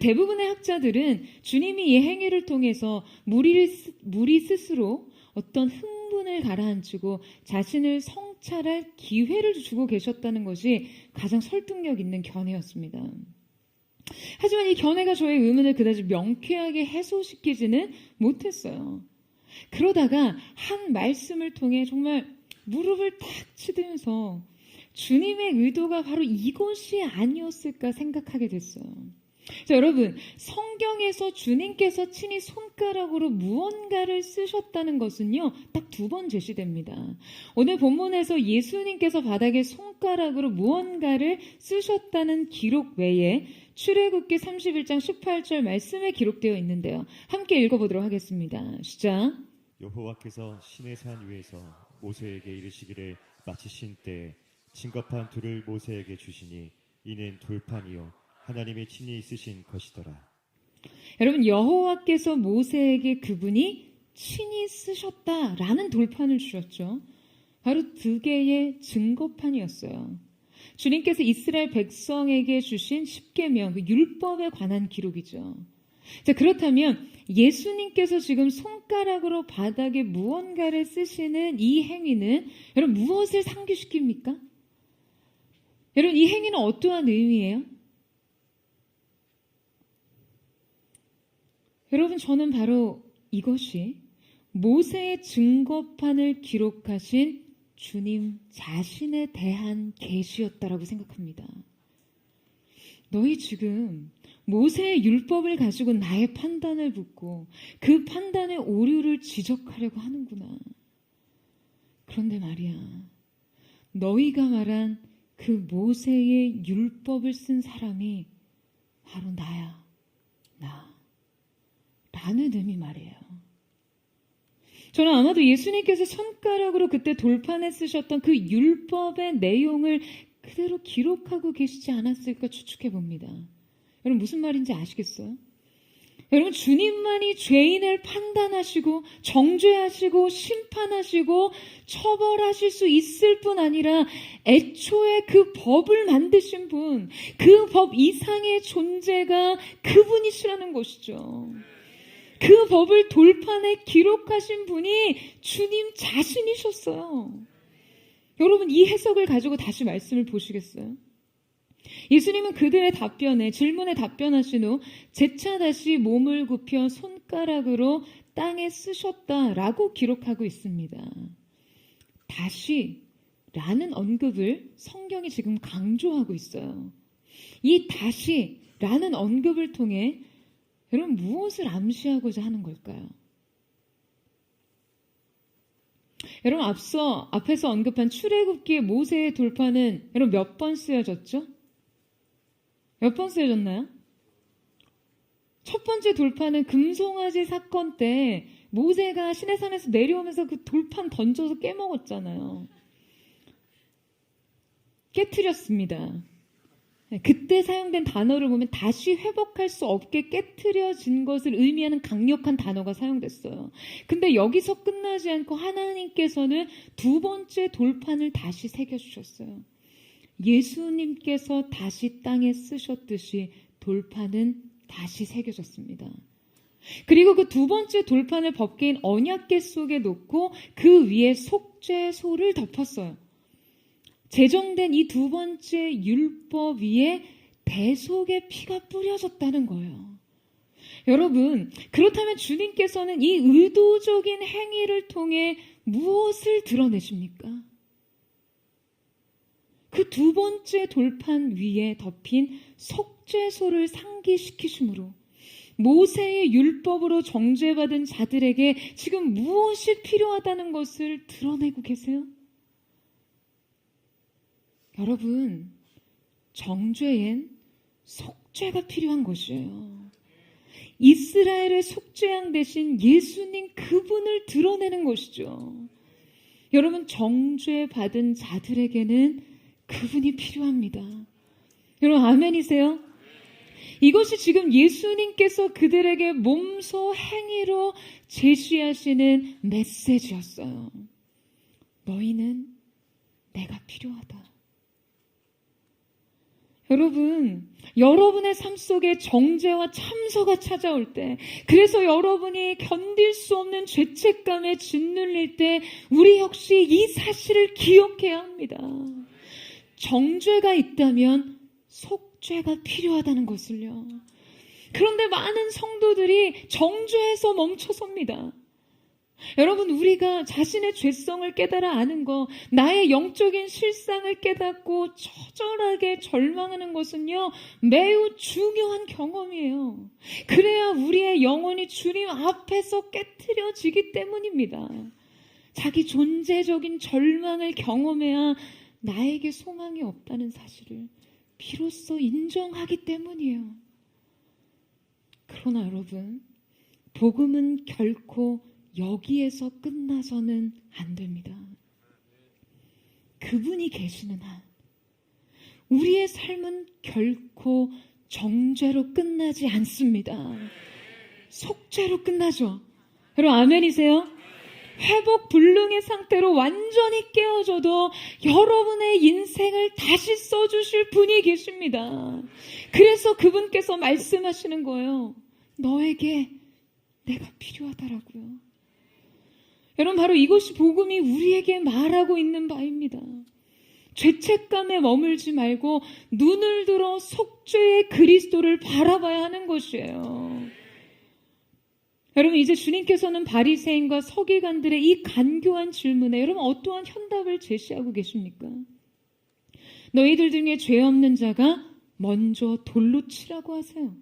대부분의 학자들은 주님이 이 행위를 통해서 무리 스스로 어떤 흥분을 가라앉히고 자신을 성찰할 기회를 주고 계셨다는 것이 가장 설득력 있는 견해였습니다. 하지만 이 견해가 저의 의문을 그다지 명쾌하게 해소시키지는 못했어요. 그러다가 한 말씀을 통해 정말 무릎을 탁 치면서 주님의 의도가 바로 이것이 아니었을까 생각하게 됐어요. 자, 여러분, 성경에서 주님께서 친히 손가락으로 무언가를 쓰셨다는 것은요, 딱 2번 제시됩니다. 오늘 본문에서 예수님께서 바닥에 손가락으로 무언가를 쓰셨다는 기록 외에 출애굽기 31장 18절 말씀에 기록되어 있는데요. 함께 읽어보도록 하겠습니다. 시작. 여호와께서 시내 산 위에서 모세에게 이르시기를 마치신 때에 진거판 둘을 모세에게 주시니 이는 돌판이요 하나님이 친히 쓰신 것이더라. 여러분, 여호와께서 모세에게 그분이 친히 쓰셨다라는 돌판을 주셨죠. 바로 2개의 증거판이었어요. 주님께서 이스라엘 백성에게 주신 십계명, 그 율법에 관한 기록이죠. 자, 그렇다면 예수님께서 지금 손가락으로 바닥에 무언가를 쓰시는 이 행위는 여러분 무엇을 상기시킵니까? 여러분, 이 행위는 어떠한 의미예요? 여러분, 저는 바로 이것이 모세의 증거판을 기록하신 주님 자신에 대한 계시였다라고 생각합니다. 너희 지금 모세의 율법을 가지고 나의 판단을 묻고 그 판단의 오류를 지적하려고 하는구나. 그런데 말이야, 너희가 말한 그 모세의 율법을 쓴 사람이 바로 나야, 나. 라는 의미 말이에요. 저는 아마도 예수님께서 손가락으로 그때 돌판에 쓰셨던 그 율법의 내용을 그대로 기록하고 계시지 않았을까 추측해 봅니다. 여러분, 무슨 말인지 아시겠어요? 여러분, 주님만이 죄인을 판단하시고 정죄하시고 심판하시고 처벌하실 수 있을 뿐 아니라 애초에 그 법을 만드신 분, 그 법 이상의 존재가 그분이시라는 것이죠. 그 법을 돌판에 기록하신 분이 주님 자신이셨어요. 여러분, 이 해석을 가지고 다시 말씀을 보시겠어요? 예수님은 그들의 답변에, 질문에 답변하신 후 재차 다시 몸을 굽혀 손가락으로 땅에 쓰셨다라고 기록하고 있습니다. 다시라는 언급을 성경이 지금 강조하고 있어요. 이 다시라는 언급을 통해 여러분, 무엇을 암시하고자 하는 걸까요? 여러분, 앞에서 언급한 출애굽기의 모세의 돌판은 여러분 몇 번 쓰여졌죠? 몇 번 쓰여졌나요? 첫 번째 돌판은 금송아지 사건 때 모세가 시내산에서 내려오면서 그 돌판 던져서 깨먹었잖아요. 깨트렸습니다. 그때 사용된 단어를 보면 다시 회복할 수 없게 깨트려진 것을 의미하는 강력한 단어가 사용됐어요. 근데 여기서 끝나지 않고 하나님께서는 2번째 돌판을 다시 새겨주셨어요. 예수님께서 다시 땅에 쓰셨듯이 돌판은 다시 새겨졌습니다. 그리고 그 2번째 돌판을 법계인 언약궤 속에 놓고 그 위에 속죄소를 덮었어요. 제정된 이 2번째 율법 위에 대속의 피가 뿌려졌다는 거예요. 여러분, 그렇다면 주님께서는 이 의도적인 행위를 통해 무엇을 드러내십니까? 그 2번째 돌판 위에 덮인 속죄소를 상기시키심으로 모세의 율법으로 정죄받은 자들에게 지금 무엇이 필요하다는 것을 드러내고 계세요? 여러분, 정죄엔 속죄가 필요한 것이에요. 이스라엘의 속죄양 대신 예수님 그분을 드러내는 것이죠. 여러분, 정죄받은 자들에게는 그분이 필요합니다. 여러분, 아멘이세요? 이것이 지금 예수님께서 그들에게 몸소 행위로 제시하시는 메시지였어요. 너희는 내가 필요하다. 여러분, 여러분의 삶 속에 정죄와 참소가 찾아올 때, 그래서 여러분이 견딜 수 없는 죄책감에 짓눌릴 때 우리 역시 이 사실을 기억해야 합니다. 정죄가 있다면 속죄가 필요하다는 것을요. 그런데 많은 성도들이 정죄에서 멈춰섭니다. 여러분, 우리가 자신의 죄성을 깨달아 아는 거, 나의 영적인 실상을 깨닫고 처절하게 절망하는 것은요, 매우 중요한 경험이에요. 그래야 우리의 영혼이 주님 앞에서 깨트려지기 때문입니다. 자기 존재적인 절망을 경험해야 나에게 소망이 없다는 사실을 비로소 인정하기 때문이에요. 그러나 여러분, 복음은 결코 여기에서 끝나서는 안 됩니다. 그분이 계시는 한 우리의 삶은 결코 정죄로 끝나지 않습니다. 속죄로 끝나죠. 여러분, 아멘이세요? 회복 불능의 상태로 완전히 깨어져도 여러분의 인생을 다시 써주실 분이 계십니다. 그래서 그분께서 말씀하시는 거예요. 너에게 내가 필요하다라고요. 여러분, 바로 이것이 복음이 우리에게 말하고 있는 바입니다. 죄책감에 머물지 말고 눈을 들어 속죄의 그리스도를 바라봐야 하는 것이에요. 여러분, 이제 주님께서는 바리새인과 서기관들의 이 간교한 질문에 여러분 어떠한 현답을 제시하고 계십니까? 너희들 중에 죄 없는 자가 먼저 돌로 치라고 하세요.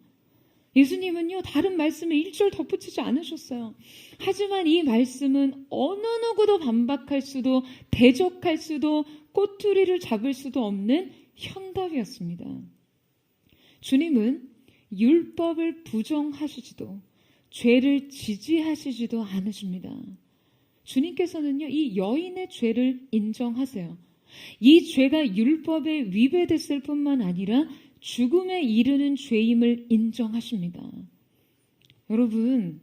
예수님은요, 다른 말씀을 1절 덧붙이지 않으셨어요. 하지만 이 말씀은 어느 누구도 반박할 수도 대적할 수도 꼬투리를 잡을 수도 없는 현답이었습니다. 주님은 율법을 부정하시지도 죄를 지지하시지도 않으십니다. 주님께서는요, 이 여인의 죄를 인정하세요. 이 죄가 율법에 위배됐을 뿐만 아니라 죽음에 이르는 죄임을 인정하십니다. 여러분,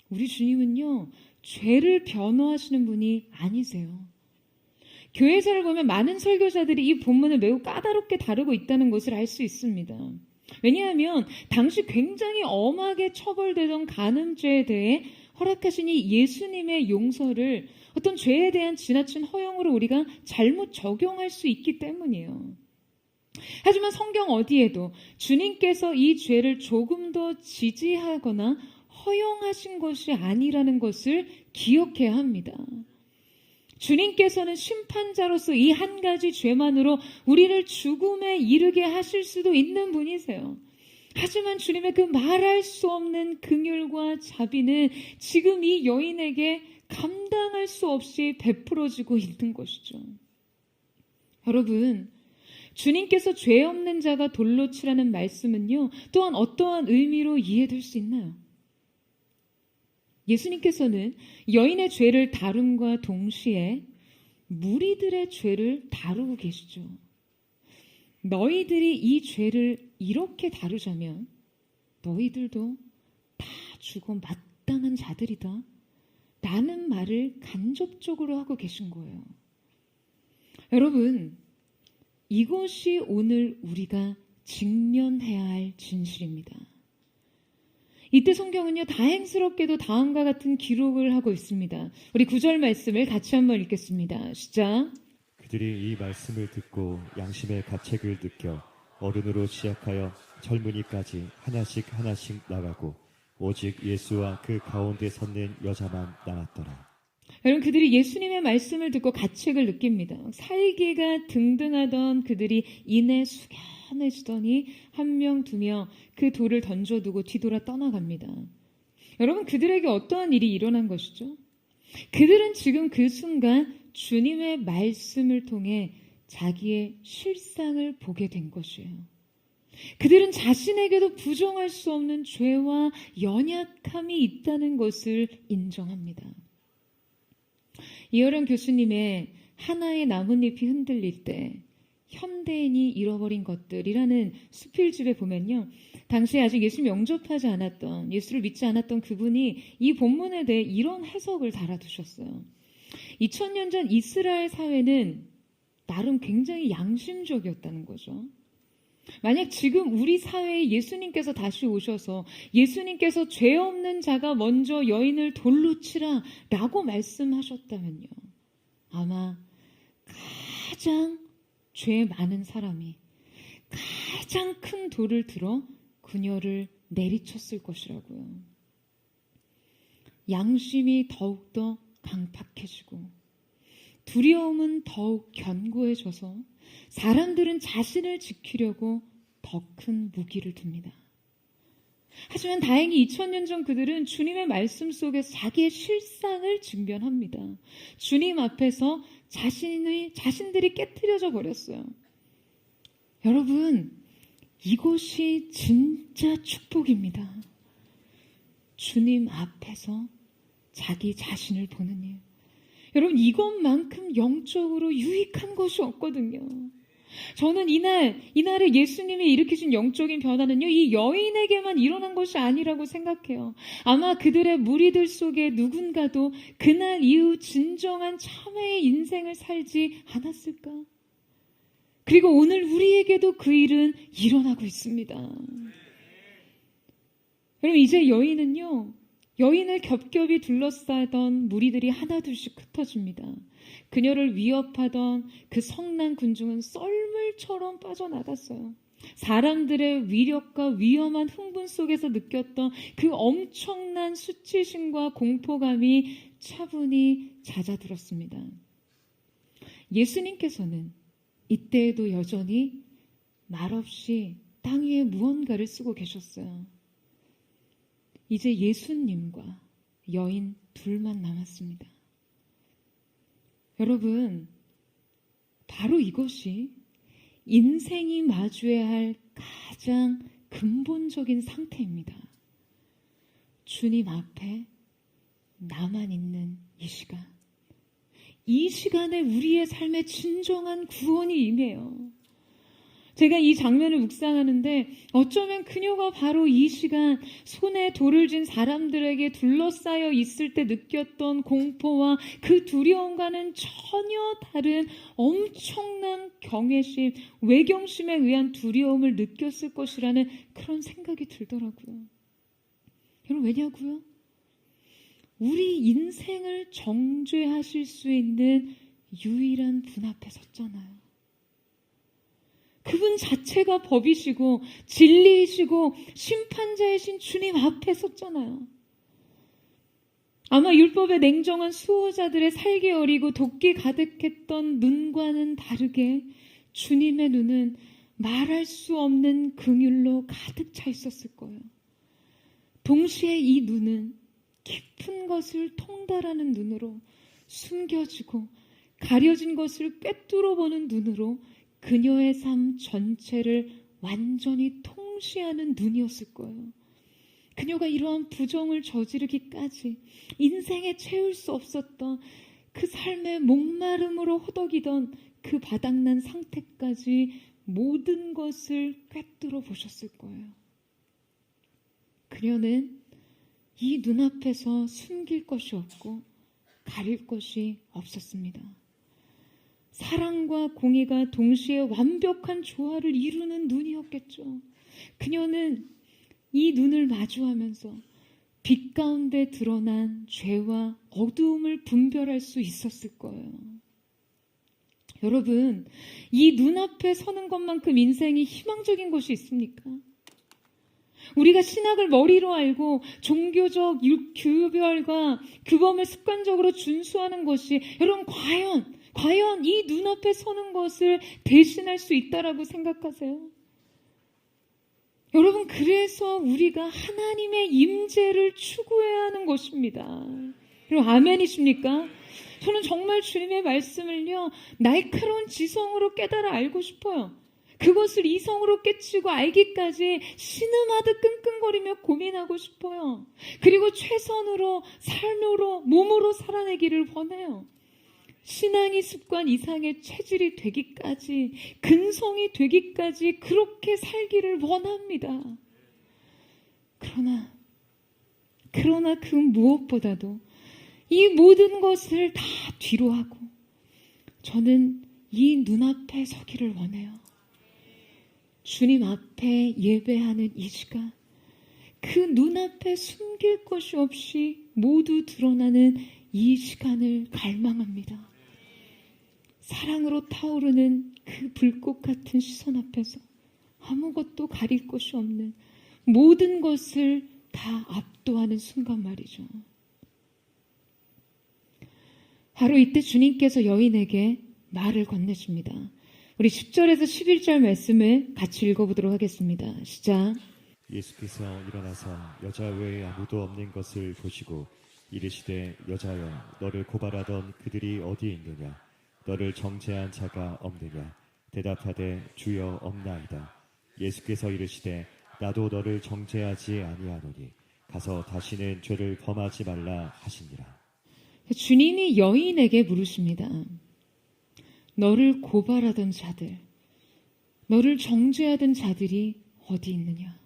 우리 주님은요, 죄를 변호하시는 분이 아니세요. 교회사를 보면 많은 설교자들이 이 본문을 매우 까다롭게 다루고 있다는 것을 알 수 있습니다. 왜냐하면 당시 굉장히 엄하게 처벌되던 간음죄에 대해 허락하신 이 예수님의 용서를 어떤 죄에 대한 지나친 허용으로 우리가 잘못 적용할 수 있기 때문이에요. 하지만 성경 어디에도 주님께서 이 죄를 조금 더 지지하거나 허용하신 것이 아니라는 것을 기억해야 합니다. 주님께서는 심판자로서 이 한 가지 죄만으로 우리를 죽음에 이르게 하실 수도 있는 분이세요. 하지만 주님의 그 말할 수 없는 긍휼과 자비는 지금 이 여인에게 감당할 수 없이 베풀어지고 있는 것이죠. 여러분, 주님께서 죄 없는 자가 돌로 치라는 말씀은요, 또한 어떠한 의미로 이해될 수 있나요? 예수님께서는 여인의 죄를 다룸과 동시에 무리들의 죄를 다루고 계시죠. 너희들이 이 죄를 이렇게 다루자면 너희들도 다 죽어 마땅한 자들이다 라는 말을 간접적으로 하고 계신 거예요. 여러분, 이것이 오늘 우리가 직면해야 할 진실입니다. 이때 성경은요, 다행스럽게도 다음과 같은 기록을 하고 있습니다. 우리 9절 말씀을 같이 한번 읽겠습니다. 시작. 그들이 이 말씀을 듣고 양심의 가책을 느껴 어른으로 시작하여 젊은이까지 하나씩 하나씩 나가고 오직 예수와 그 가운데 섰는 여자만 남았더라. 여러분, 그들이 예수님의 말씀을 듣고 가책을 느낍니다. 살기가 등등하던 그들이 이내 숙연해지더니 한 명, 두 명 그 돌을 던져두고 뒤돌아 떠나갑니다. 여러분, 그들에게 어떠한 일이 일어난 것이죠? 그들은 지금 그 순간 주님의 말씀을 통해 자기의 실상을 보게 된 것이에요. 그들은 자신에게도 부정할 수 없는 죄와 연약함이 있다는 것을 인정합니다. 이어령 교수님의 하나의 나뭇잎이 흔들릴 때 현대인이 잃어버린 것들이라는 수필집에 보면요, 당시에 아직 예수를 영접하지 않았던, 예수를 믿지 않았던 그분이 이 본문에 대해 이런 해석을 달아두셨어요. 2000년 전 이스라엘 사회는 나름 굉장히 양심적이었다는 거죠. 만약 지금 우리 사회에 예수님께서 다시 오셔서 예수님께서 죄 없는 자가 먼저 여인을 돌로 치라 라고 말씀하셨다면요, 아마 가장 죄 많은 사람이 가장 큰 돌을 들어 그녀를 내리쳤을 것이라고요. 양심이 더욱더 강팍해지고 두려움은 더욱 견고해져서 사람들은 자신을 지키려고 더 큰 무기를 듭니다. 하지만 다행히 2000년 전 그들은 주님의 말씀 속에서 자기의 실상을 직면합니다. 주님 앞에서 자신들이 깨트려져 버렸어요. 여러분, 이것이 진짜 축복입니다. 주님 앞에서 자기 자신을 보는 일. 여러분, 이것만큼 영적으로 유익한 것이 없거든요. 저는 이날에 예수님이 일으키신 영적인 변화는요, 이 여인에게만 일어난 것이 아니라고 생각해요. 아마 그들의 무리들 속에 누군가도 그날 이후 진정한 참회의 인생을 살지 않았을까? 그리고 오늘 우리에게도 그 일은 일어나고 있습니다. 여러분, 이제 여인을 겹겹이 둘러싸던 무리들이 하나둘씩 흩어집니다. 그녀를 위협하던 그 성난 군중은 썰물처럼 빠져나갔어요. 사람들의 위력과 위험한 흥분 속에서 느꼈던 그 엄청난 수치심과 공포감이 차분히 잦아들었습니다. 예수님께서는 이때에도 여전히 말없이 땅 위에 무언가를 쓰고 계셨어요. 이제 예수님과 여인 둘만 남았습니다. 여러분, 바로 이것이 인생이 마주해야 할 가장 근본적인 상태입니다. 주님 앞에 나만 있는 이 시간. 이 시간에 우리의 삶에 진정한 구원이 임해요. 제가 이 장면을 묵상하는데 어쩌면 그녀가 바로 이 시간 손에 돌을 쥔 사람들에게 둘러싸여 있을 때 느꼈던 공포와 그 두려움과는 전혀 다른 엄청난 경외심, 외경심에 의한 두려움을 느꼈을 것이라는 그런 생각이 들더라고요. 여러분, 왜냐고요? 우리 인생을 정죄하실 수 있는 유일한 분 앞에 섰잖아요. 그분 자체가 법이시고 진리이시고 심판자이신 주님 앞에 섰잖아요. 아마 율법의 냉정한 수호자들의 살기 어리고 도끼 가득했던 눈과는 다르게 주님의 눈은 말할 수 없는 긍휼로 가득 차 있었을 거예요. 동시에 이 눈은 깊은 것을 통달하는 눈으로, 숨겨지고 가려진 것을 꿰뚫어 보는 눈으로 그녀의 삶 전체를 완전히 통시하는 눈이었을 거예요. 그녀가 이러한 부정을 저지르기까지 인생에 채울 수 없었던 그 삶의 목마름으로 허덕이던 그 바닥난 상태까지 모든 것을 꿰뚫어 보셨을 거예요. 그녀는 이 눈앞에서 숨길 것이 없고 가릴 것이 없었습니다. 사랑과 공의가 동시에 완벽한 조화를 이루는 눈이었겠죠. 그녀는 이 눈을 마주하면서 빛 가운데 드러난 죄와 어두움을 분별할 수 있었을 거예요. 여러분, 이 눈앞에 서는 것만큼 인생이 희망적인 것이 있습니까? 우리가 신학을 머리로 알고 종교적 규별과 규범을 습관적으로 준수하는 것이, 여러분, 과연 이 눈앞에 서는 것을 대신할 수 있다라고 생각하세요? 여러분, 그래서 우리가 하나님의 임재를 추구해야 하는 것입니다. 여러분, 아멘이십니까? 저는 정말 주님의 말씀을요, 날카로운 지성으로 깨달아 알고 싶어요. 그것을 이성으로 깨치고 알기까지 신음하듯 끙끙거리며 고민하고 싶어요. 그리고 최선으로, 삶으로, 몸으로 살아내기를 원해요. 신앙이 습관 이상의 체질이 되기까지, 근성이 되기까지 그렇게 살기를 원합니다. 그러나 그 무엇보다도 이 모든 것을 다 뒤로하고 저는 이 눈앞에 서기를 원해요. 주님 앞에 예배하는 이 시간, 그 눈앞에 숨길 것이 없이 모두 드러나는 이 시간을 갈망합니다. 사랑으로 타오르는 그 불꽃 같은 시선 앞에서 아무것도 가릴 것이 없는 모든 것을 다 압도하는 순간 말이죠. 바로 이때 주님께서 여인에게 말을 건네줍니다. 우리 10절에서 11절 말씀을 같이 읽어보도록 하겠습니다. 시작. 예수께서 일어나서 여자 외에 아무도 없는 것을 보시고 이르시되 여자여 너를 고발하던 그들이 어디 있느냐 너를 정죄한 자가 없느냐 대답하되 주여 없나이다. 예수께서 이르시되 나도 너를 정죄하지 아니하노니 가서 다시는 죄를 범하지 말라 하시니라. 주님이 여인에게 물으십니다. 너를 고발하던 자들, 너를 정죄하던 자들이 어디 있느냐?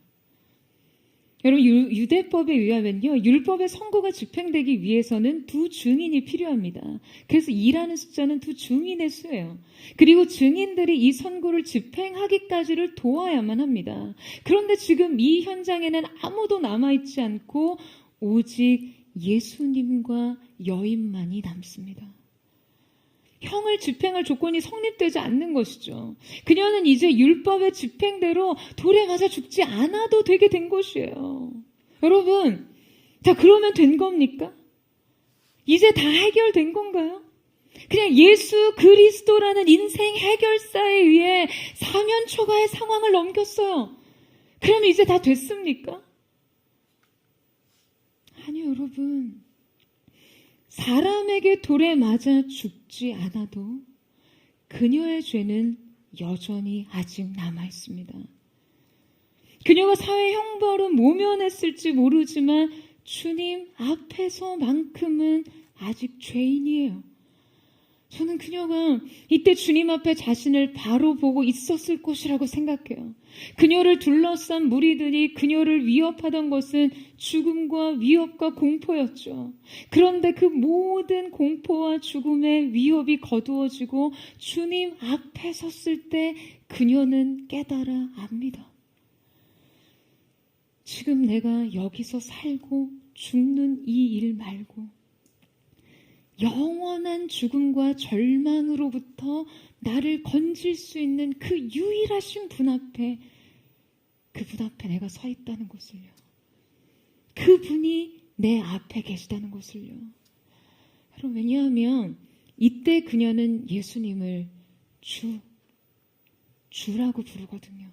여러분, 유대법에 의하면요, 율법의 선고가 집행되기 위해서는 두 증인이 필요합니다. 그래서 2라는 숫자는 두 증인의 수예요. 그리고 증인들이 이 선고를 집행하기까지를 도와야만 합니다. 그런데 지금 이 현장에는 아무도 남아있지 않고 오직 예수님과 여인만이 남습니다. 형을 집행할 조건이 성립되지 않는 것이죠. 그녀는 이제 율법의 집행대로 돌에 맞아 죽지 않아도 되게 된 것이에요. 여러분, 자, 그러면 된 겁니까? 이제 다 해결된 건가요? 그냥 예수 그리스도라는 인생 해결사에 의해 사면초가의 상황을 넘겼어요. 그러면 이제 다 됐습니까? 아니요, 여러분. 사람에게 돌에 맞아 죽지 않아도 그녀의 죄는 여전히 아직 남아있습니다. 그녀가 사회 형벌은 모면했을지 모르지만 주님 앞에서만큼은 아직 죄인이에요. 저는 그녀가 이때 주님 앞에 자신을 바로 보고 있었을 것이라고 생각해요. 그녀를 둘러싼 무리들이 그녀를 위협하던 것은 죽음과 위협과 공포였죠. 그런데 그 모든 공포와 죽음의 위협이 거두어지고 주님 앞에 섰을 때 그녀는 깨달아 압니다. 지금 내가 여기서 살고 죽는 이 일 말고 영원한 죽음과 절망으로부터 나를 건질 수 있는 그 유일하신 분 앞에, 그분 앞에 내가 서 있다는 것을요. 그분이 내 앞에 계시다는 것을요. 여러분, 왜냐하면 이때 그녀는 예수님을 주라고 부르거든요.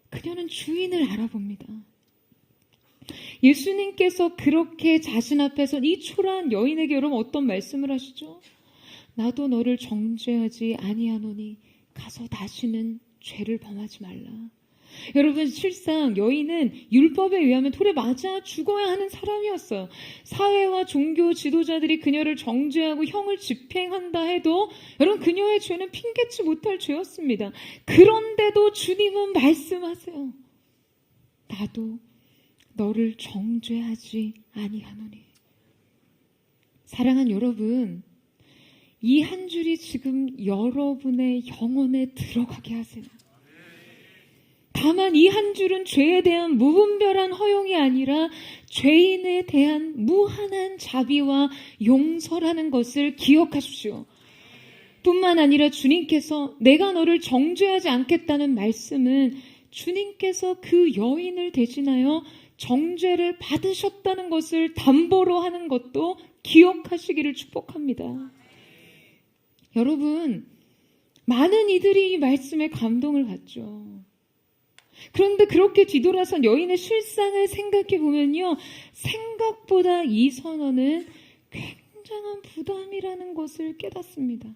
그녀는 주인을 알아봅니다. 예수님께서 그렇게 자신 앞에서 이 초라한 여인에게 여러분 어떤 말씀을 하시죠? 나도 너를 정죄하지 아니하노니 가서 다시는 죄를 범하지 말라. 여러분, 실상 여인은 율법에 의하면 돌에 맞아 죽어야 하는 사람이었어요. 사회와 종교 지도자들이 그녀를 정죄하고 형을 집행한다 해도 여러분 그녀의 죄는 핑계치 못할 죄였습니다. 그런데도 주님은 말씀하세요. 나도 너를 정죄하지 아니하노니. 사랑하는 여러분, 이 한 줄이 지금 여러분의 영혼에 들어가게 하세요. 다만 이 한 줄은 죄에 대한 무분별한 허용이 아니라 죄인에 대한 무한한 자비와 용서라는 것을 기억하십시오. 뿐만 아니라 주님께서 내가 너를 정죄하지 않겠다는 말씀은 주님께서 그 여인을 대신하여 정죄를 받으셨다는 것을 담보로 하는 것도 기억하시기를 축복합니다. 여러분, 많은 이들이 이 말씀에 감동을 받죠. 그런데 그렇게 뒤돌아선 여인의 실상을 생각해 보면요, 생각보다 이 선언은 굉장한 부담이라는 것을 깨닫습니다.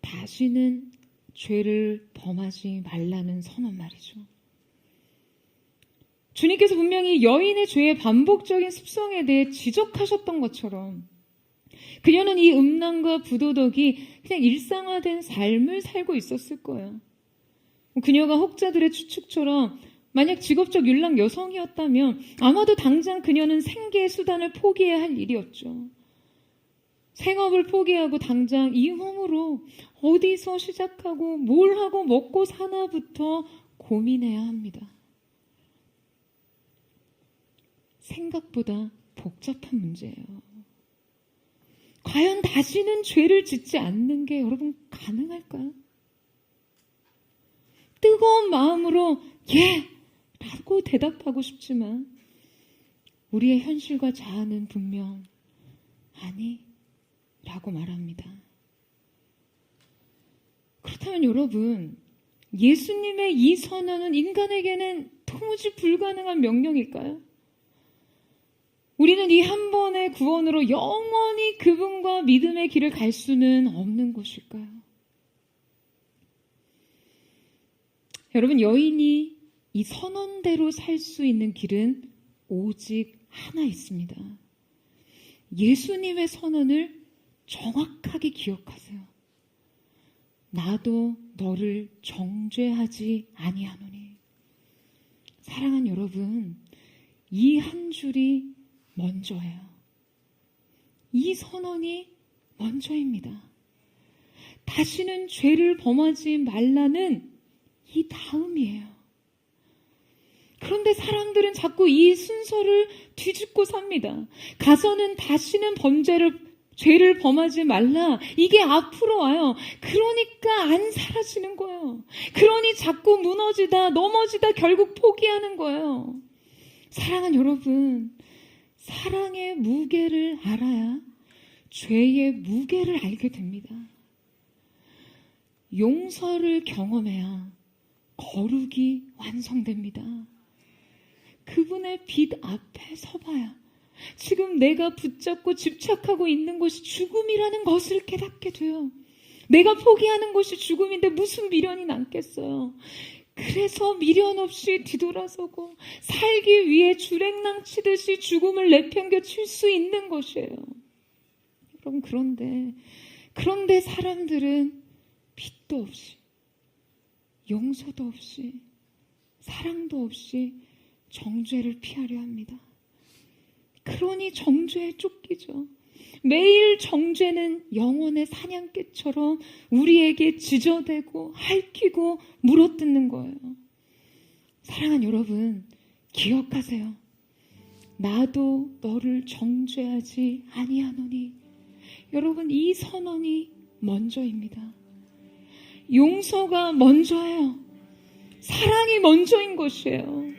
다시는 죄를 범하지 말라는 선언 말이죠. 주님께서 분명히 여인의 죄의 반복적인 습성에 대해 지적하셨던 것처럼 그녀는 이 음란과 부도덕이 그냥 일상화된 삶을 살고 있었을 거예요. 그녀가 혹자들의 추측처럼 만약 직업적 율랑 여성이었다면 아마도 당장 그녀는 생계의 수단을 포기해야 할 일이었죠. 생업을 포기하고 당장 이 몸으로 어디서 시작하고 뭘 하고 먹고 사나부터 고민해야 합니다. 생각보다 복잡한 문제예요. 과연 다시는 죄를 짓지 않는 게 여러분 가능할까요? 뜨거운 마음으로 예! 라고 대답하고 싶지만 우리의 현실과 자아는 분명 아니, 라고 말합니다. 그렇다면 여러분, 예수님의 이 선언은 인간에게는 도무지 불가능한 명령일까요? 우리는 이 한 번의 구원으로 영원히 그분과 믿음의 길을 갈 수는 없는 것일까요? 여러분, 여인이 이 선언대로 살 수 있는 길은 오직 하나 있습니다. 예수님의 선언을 정확하게 기억하세요. 나도 너를 정죄하지 아니하노니. 사랑하는 여러분, 이 한 줄이 먼저예요. 이 선언이 먼저입니다. 다시는 죄를 범하지 말라는 이 다음이에요. 그런데 사람들은 자꾸 이 순서를 뒤집고 삽니다. 가서는 다시는 죄를 범하지 말라. 이게 앞으로 와요. 그러니까 안 사라지는 거예요. 그러니 자꾸 무너지다, 넘어지다 결국 포기하는 거예요. 사랑하는 여러분, 사랑의 무게를 알아야 죄의 무게를 알게 됩니다. 용서를 경험해야 거룩이 완성됩니다. 그분의 빛 앞에 서봐야 지금 내가 붙잡고 집착하고 있는 것이 죽음이라는 것을 깨닫게 돼요. 내가 포기하는 것이 죽음인데 무슨 미련이 남겠어요. 그래서 미련 없이 뒤돌아서고 살기 위해 주랭랑 치듯이 죽음을 내팽겨 칠 수 있는 것이에요. 여러분, 그런데 사람들은 빛도 없이, 용서도 없이, 사랑도 없이 정죄를 피하려 합니다. 그러니 정죄에 쫓기죠. 매일 정죄는 영혼의 사냥개처럼 우리에게 지저대고 핥히고 물어뜯는 거예요. 사랑하는 여러분, 기억하세요. 나도 너를 정죄하지 아니하노니. 여러분, 이 선언이 먼저입니다. 용서가 먼저예요. 사랑이 먼저인 것이에요.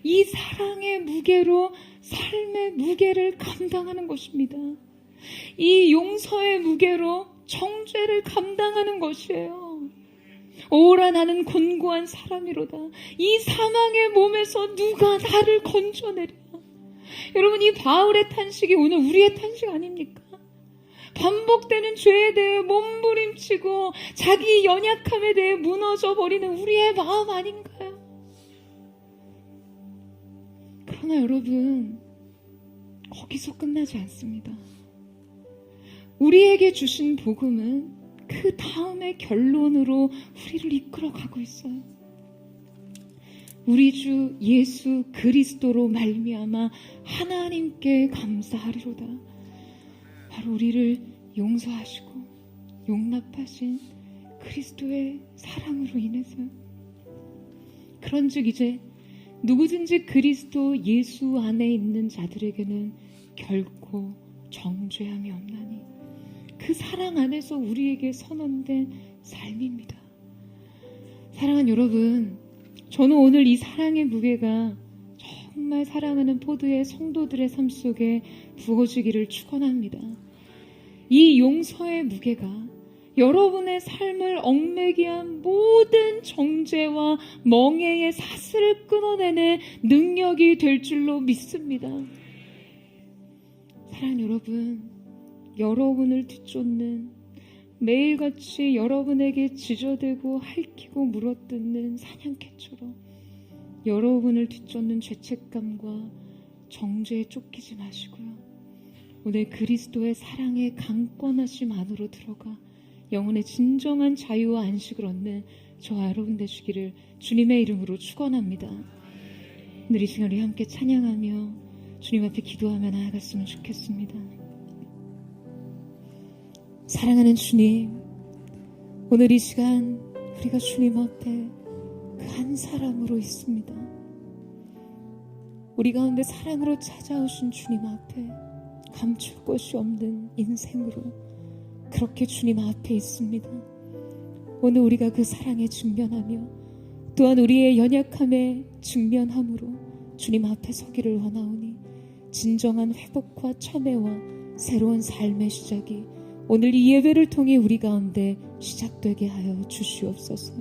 이 사랑의 무게로 삶의 무게를 감당하는 것입니다. 이 용서의 무게로 정죄를 감당하는 것이에요. 오라 나는 곤고한 사람이로다. 이 사망의 몸에서 누가 나를 건져내랴. 여러분, 이 바울의 탄식이 오늘 우리의 탄식 아닙니까? 반복되는 죄에 대해 몸부림치고 자기 연약함에 대해 무너져 버리는 우리의 마음 아닌가요? 그러나 여러분, 거기서 끝나지 않습니다. 우리에게 주신 복음은 그 다음의 결론으로 우리를 이끌어가고 있어요. 우리 주 예수 그리스도로 말미암아 하나님께 감사하리로다. 바로 우리를 용서하시고 용납하신 그리스도의 사랑으로 인해서요. 그런즉 이제 누구든지 그리스도 예수 안에 있는 자들에게는 결코 정죄함이 없나니, 그 사랑 안에서 우리에게 선언된 삶입니다. 사랑하는 여러분, 저는 오늘 이 사랑의 무게가 정말 사랑하는 포드의 성도들의 삶 속에 부어지기를 축원합니다. 이 용서의 무게가 여러분의 삶을 얽매게 한 모든 정죄와 멍에의 사슬을 끊어내는 능력이 될 줄로 믿습니다. 사랑하는 여러분, 여러분을 뒤쫓는, 매일같이 여러분에게 지저대고 핥히고 물어뜯는 사냥개처럼 여러분을 뒤쫓는 죄책감과 정죄에 쫓기지 마시고요. 오늘 그리스도의 사랑의 강권하심 안으로 들어가 영혼의 진정한 자유와 안식을 얻는 저와 여러분 되시기를 주님의 이름으로 축원합니다. 오늘 이 시간 우리 함께 찬양하며 주님 앞에 기도하며 나아갔으면 좋겠습니다. 사랑하는 주님, 오늘 이 시간 우리가 주님 앞에 그 한 사람으로 있습니다. 우리 가운데 사랑으로 찾아오신 주님 앞에 감출 것이 없는 인생으로 그렇게 주님 앞에 있습니다. 오늘 우리가 그 사랑에 직면하며 또한 우리의 연약함에 직면함으로 주님 앞에 서기를 원하오니 진정한 회복과 참회와 새로운 삶의 시작이 오늘 이 예배를 통해 우리 가운데 시작되게 하여 주시옵소서.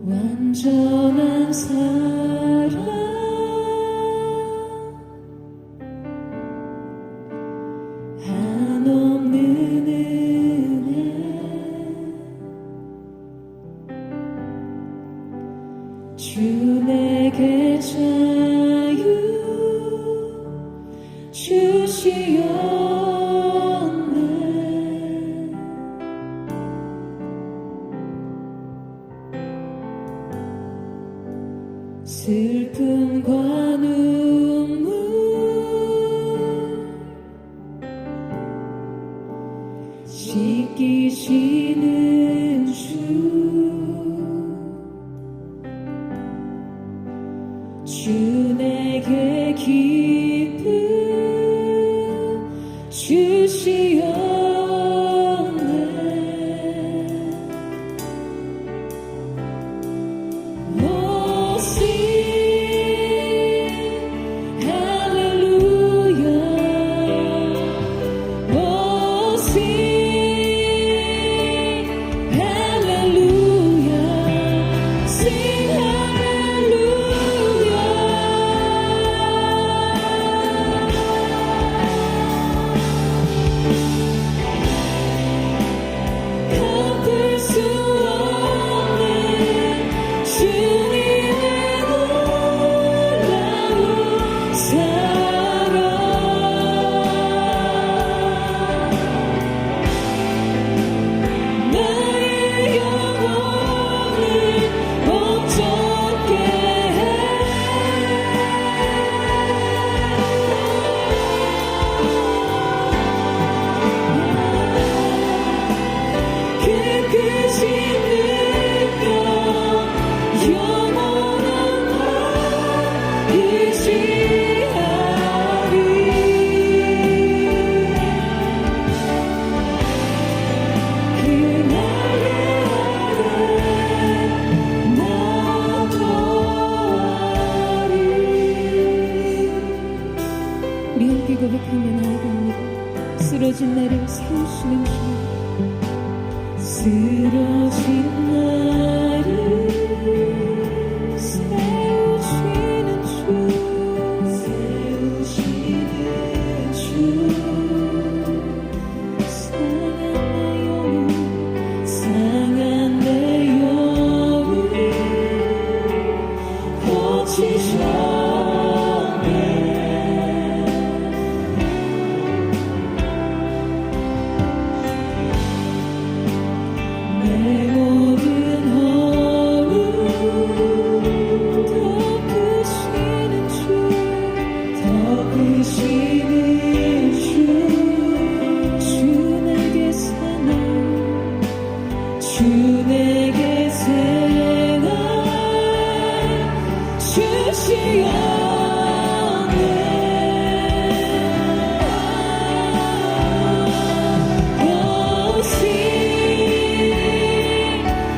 완전한 사랑 한없는 은혜 주 내게 자유 주시었네. 슬픔과 눈물 씻기시는 주 내게 기쁨 주시었네. Oh, sing hallelujah. Oh, sing hallelujah. Sing hallelujah. 갚을 수 없는 주님의 놀라운 사랑 나의 영혼을 온전케 해. 깨끗이 느껴 영원한 날 의지하리. 그날의 아래 나도하리. 우리 함께 고백하며 나아갑니다. 쓰러진 나를 세우시는 주 쓰러진 나를 세우시는 주 상한 내 영혼 고치셨네. 내 모든 허물 덮으시는 주 내게 사랑 주 내게 생활 주시었네. Oh, sing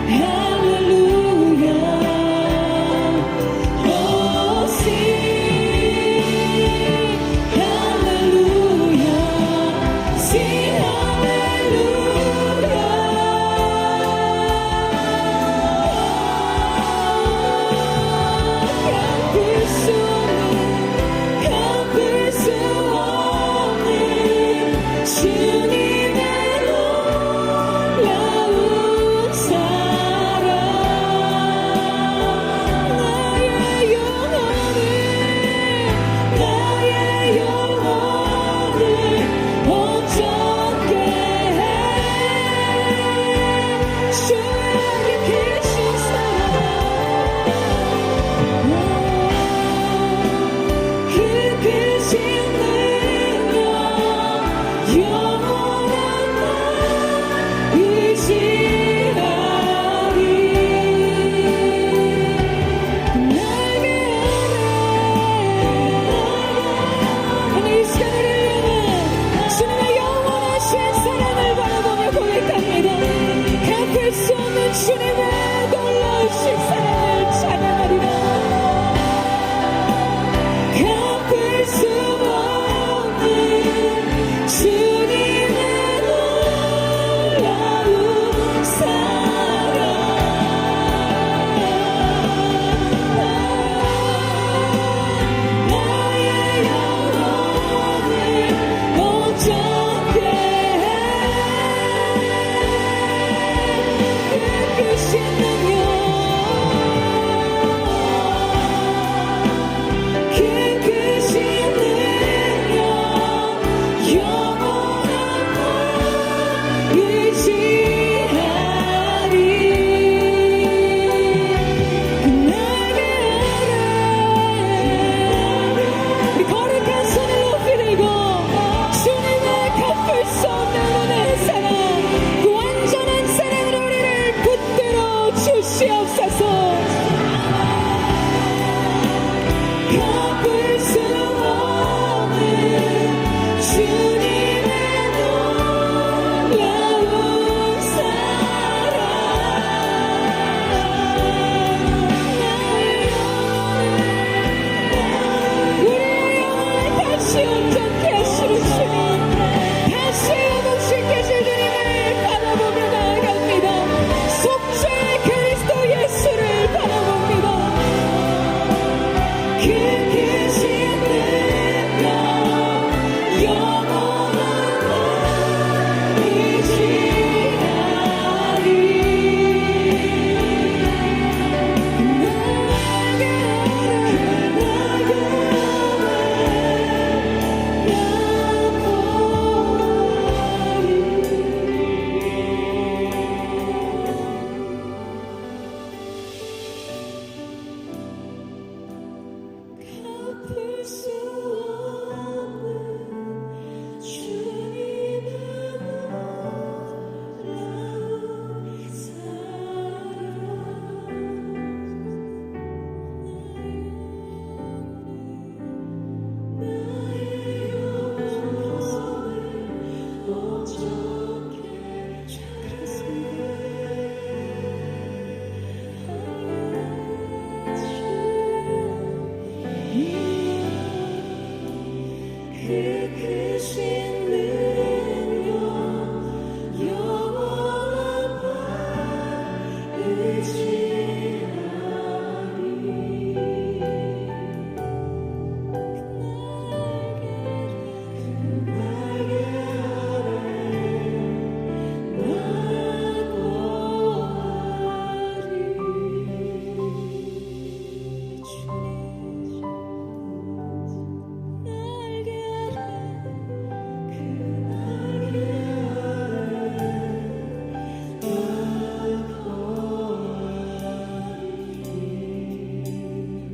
hallelujah. Oh, sing hallelujah. Sing hallelujah. 갚을 수 없는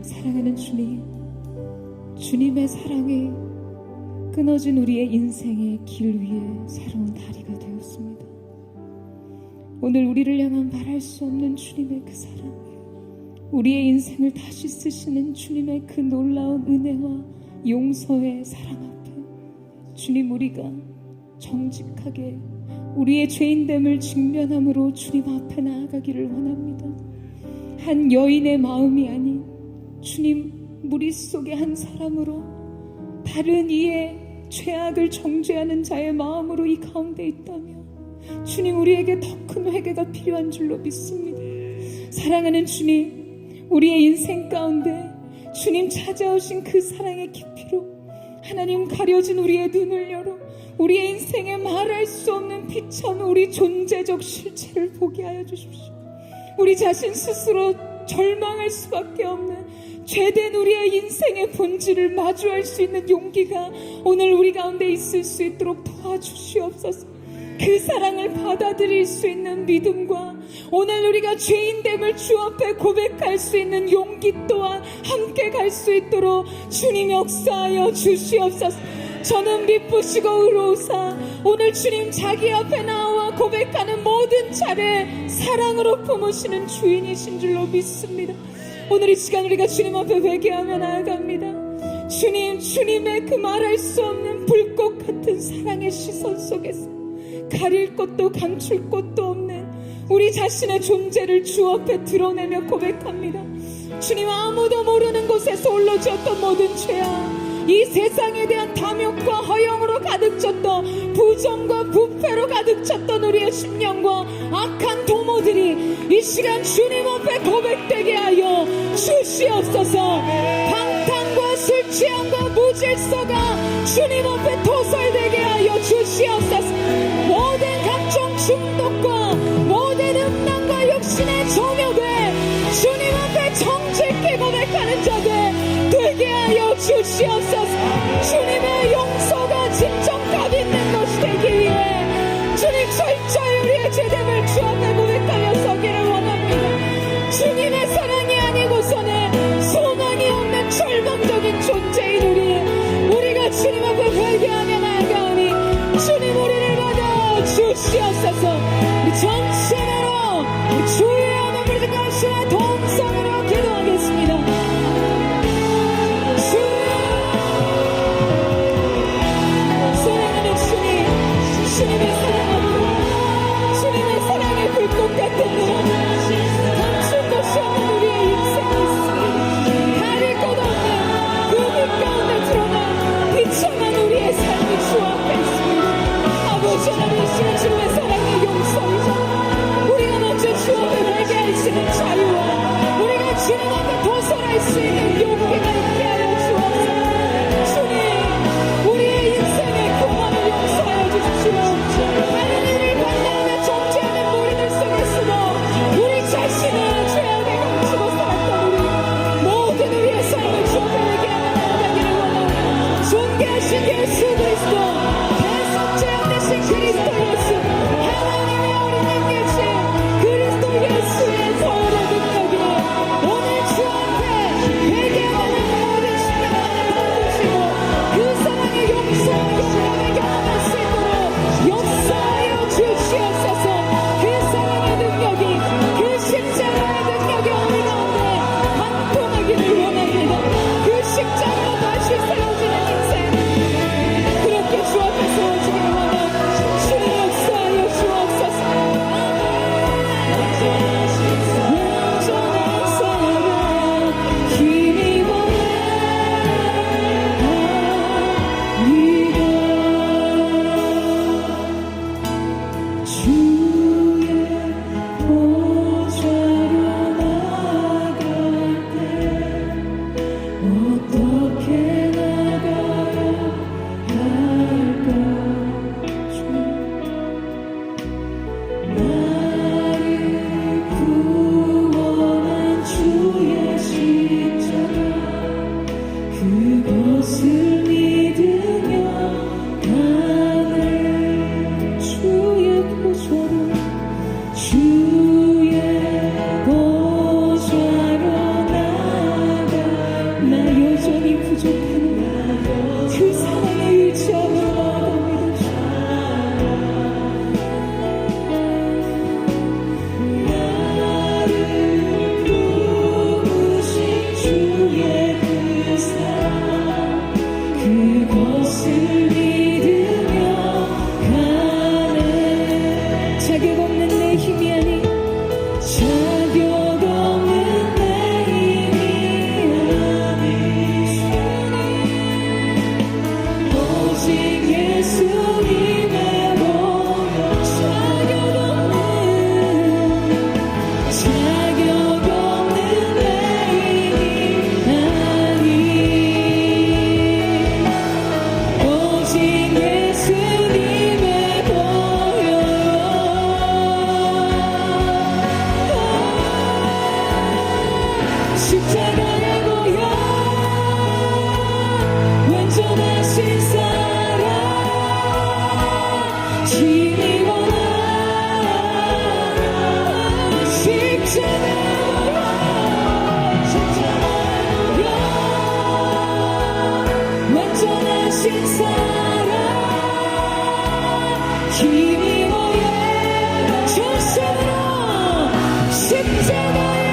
사랑하는 주님, 주님의 사랑이 끊어진 우리의 인생의 길 위에 새로운 다리가 되었습니다. 오늘 우리를 향한 말할 수 없는 주님의 그 사랑, 우리의 인생을 다시 쓰시는 주님의 그 놀라운 은혜와 용서의 사랑 앞에 주님, 우리가 정직하게 우리의 죄인됨을 직면함으로 주님 앞에 나아가기를 원합니다. 한 여인의 마음이 아닌 주님 무리 속의 한 사람으로, 다른 이의 죄악을 정죄하는 자의 마음으로 이 가운데 있다며 주님, 우리에게 더 큰 회개가 필요한 줄로 믿습니다. 사랑하는 주님, 우리의 인생 가운데 주님 찾아오신 그 사랑의 깊이로 하나님 가려진 우리의 눈을 열어 우리의 인생에 말할 수 없는 비참 우리 존재적 실체를 보게 하여 주십시오. 우리 자신 스스로 절망할 수밖에 없는 죄된 우리의 인생의 본질을 마주할 수 있는 용기가 오늘 우리 가운데 있을 수 있도록 도와주시옵소서. 그 사랑을 받아들일 수 있는 믿음과 오늘 우리가 죄인됨을 주 앞에 고백할 수 있는 용기 또한 함께 갈 수 있도록 주님 역사하여 주시옵소서. 저는 미쁘시고 의로우사 오늘 주님 자기 앞에 나와 고백하는 모든 차례 사랑으로 품으시는 주인이신 줄로 믿습니다. 오늘 이 시간 우리가 주님 앞에 회개하며 나아갑니다. 주님, 주님의 그 말할 수 없는 불꽃 같은 사랑의 시선 속에서 가릴 것도 감출 것도 없는 우리 자신의 존재를 주 앞에 드러내며 고백합니다. 주님, 아무도 모르는 곳에서 올라졌던 모든 죄악, 이 세상에 대한 탐욕과 허영으로 가득 찼던 부정과 부패로 가득 찼던 우리의 심령과 악한 도모들이 이 시간 주님 앞에 고백되게 하여 주시옵소서. 방탕과 술 취함과 무질서가 주님 앞에 토설되게 하여 주시옵소서. 모든 각종 중독과 모든 음란과 욕심에 점여돼 주님 앞에 정직히 고백하는 자들 되게 하여 주시옵소서. 주님의 용서가 진정 값 있는 것이 되기 위해 주님 철저히 우리의 죄됨을 주 앞에 고백하며 서기를 원합니다. 주님의 사랑이 아니고서는 소망이 없는 절망적인 존재인 우리가 주님 앞에 회개하며 나아가오니 주님 우리를 받아 주시옵소서. 우리 전심으로 우리 주의 이름을 부르짖으시는 동성으로 기도하겠습니다. 주여 그것을 믿으며 가는 주의 보좌로 나아가 나 여전히 부족한가 그 사랑에 의지하며 나아갑니다. 나를 부르신 주의 그 사랑 그것을 믿으며 가네 자격 없는 내 힘이 아닌 자격 없는 내 힘이 아닌 오직 예수님의 보혈 자격 없는 내 힘이 아닌 오직 예수님의 보혈 십자가의 보혈 완전하신 사랑 힘입어 나아가 십자가의 보혈 완전하신 사랑 힘입어 전심으로 십자가의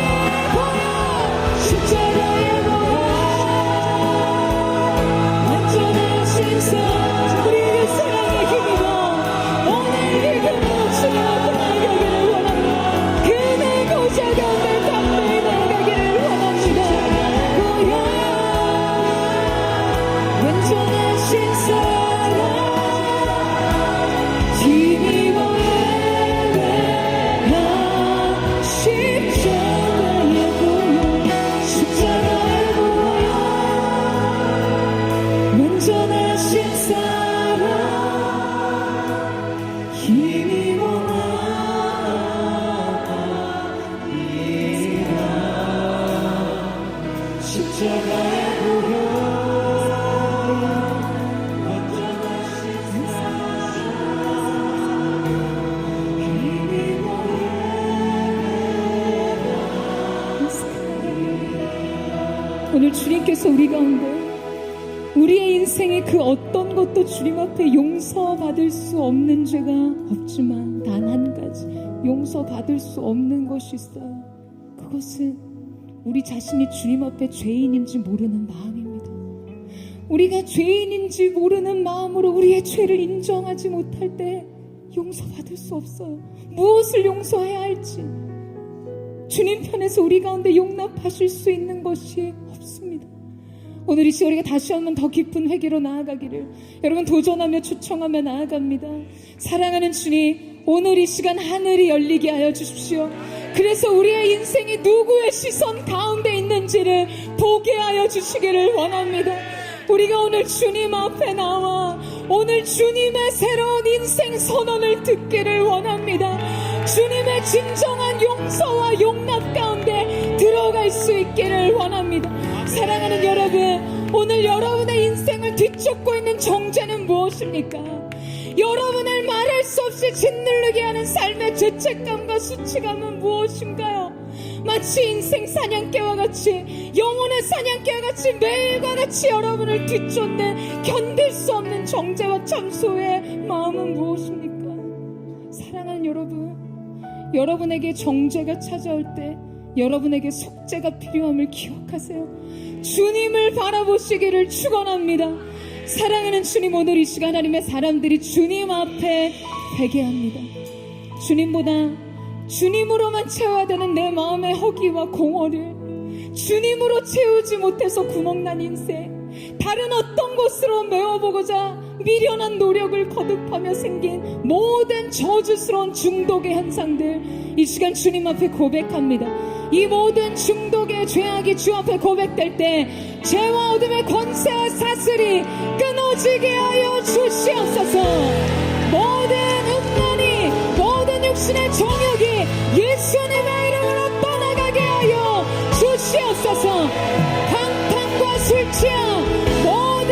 십자가의 보혈 완전하신 사랑 우리의 사랑에 힘입어 오늘 이 금요 주님 앞에 나아가기를 원합니다. 그대 고자 가운데 담대히 나아가기를 원합니다. 보혈 완전하신 사랑 힘입어 예배하 십자가의 보혈 십자가의 보혈 완전하신 사랑 힘입어 나아가리라 십자가의 보혈 완전하신 사랑 힘입어 오늘 주님께서 우리 가운데 우리의 인생의 그 어떤 것도 주님 앞에 용서받을 수 없는 죄가 없지만 단 한 가지 용서받을 수 없는 것이 있어요. 그것은 우리 자신이 주님 앞에 죄인인지 모르는 마음입니다. 우리가 죄인인지 모르는 마음으로 우리의 죄를 인정하지 못할 때 용서받을 수 없어요. 무엇을 용서해야 할지 주님 편에서 우리 가운데 용납하실 수 있는 것이 없습니다. 오늘 이 시간 우리가 다시 한번 더 깊은 회개로 나아가기를 여러분 도전하며 초청하며 나아갑니다. 사랑하는 주님, 오늘 이 시간 하늘이 열리게 하여 주십시오. 그래서 우리의 인생이 누구의 시선 가운데 있는지를 보게 하여 주시기를 원합니다. 우리가 오늘 주님 앞에 나와 오늘 주님의 새로운 인생 선언을 듣기를 원합니다. 주님의 진정한 용서와 용납 가운데 들어갈 수 있기를 원합니다. 사랑하는 여러분, 오늘 여러분의 인생을 뒤쫓고 있는 정죄는 무엇입니까? 여러분을 말할 수 없이 짓누르게 하는 삶의 죄책감과 수치감은 무엇인가요? 마치 인생 사냥개와 같이 영혼의 사냥개와 같이 매일과 같이 여러분을 뒤쫓는 견딜 수 없는 정죄와 참소의 마음은 무엇입니까? 사랑하는 여러분, 여러분에게 정죄가 찾아올 때 여러분에게 속죄가 필요함을 기억하세요. 주님을 바라보시기를 축원합니다. 사랑하는 주님, 오늘 이 시간 하나님의 사람들이 주님 앞에 회개합니다. 주님보다 주님으로만 채워야 되는 내 마음의 허기와 공허를 주님으로 채우지 못해서 구멍난 인생, 다른 어떤 곳으로 메워보고자 미련한 노력을 거듭하며 생긴 모든 저주스러운 중독의 현상들, 이 시간 주님 앞에 고백합니다. 이 모든 중독의 죄악이 주 앞에 고백될 때 죄와 어둠의 권세와 사슬이 끊어지게 하여 주시옵소서. 모든 음란이, 모든 육신의 정욕이 예수님의 이름으로 떠나가게 하여 주시옵소서. 강탕과 술 취함, 모든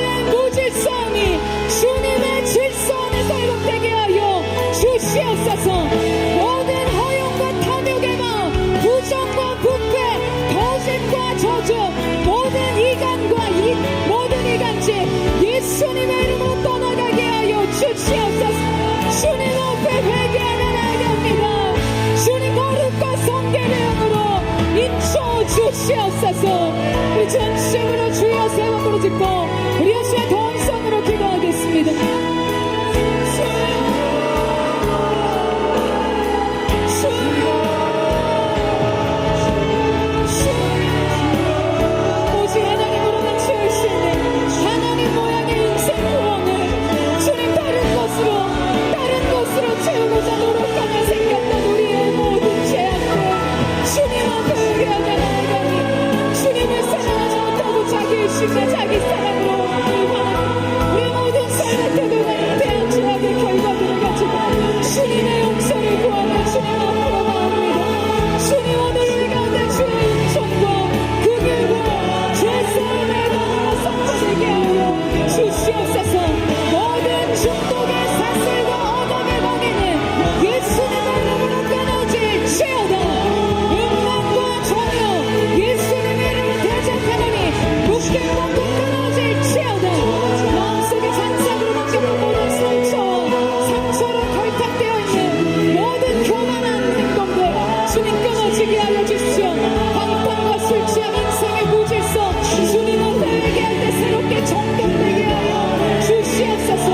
주시옵소서. 우리 전심으로 주여 세워 부르짖고 우리 예수의 동성으로 기도하겠습니다. 오직 하나님으로만 채울 수 있는 하나님 모양의 인생 구원을 주님 다른 곳으로 채우고자 노력하며 생겼던 우리의 모든 죄악들 주님 앞에 회개하며 나아가니 주님을 사랑하지 못하고 자기 의식과 자기 사랑으로 우리 모든 삶의 태도가 대한 죄악의 결과들을 가지고 주님의 용서를 구하며 주님 앞으로 나옵니다. 주님 오늘 우리 가운데 주의 은총과 그 길과 죄사함의 나라가 선포되게 하여 주시옵소서. 모든 중독의 사슬과 어둠의 멍에는 예수님의 이름으로 끊어질지어다. 음란과 전혀 예수님의 이름을 대적하노니 묶임과 끊어질지어다. 마음속에 잔상으로 남겨둔 모든 상처로 걸탁되어 있는 모든 교만한 행동들 주님 끊어지게 하여 주시오. 방탕과 술 취한 인생의 무질서 주님은 회개할 때 새롭게 정돈되게 하여 주시옵소서.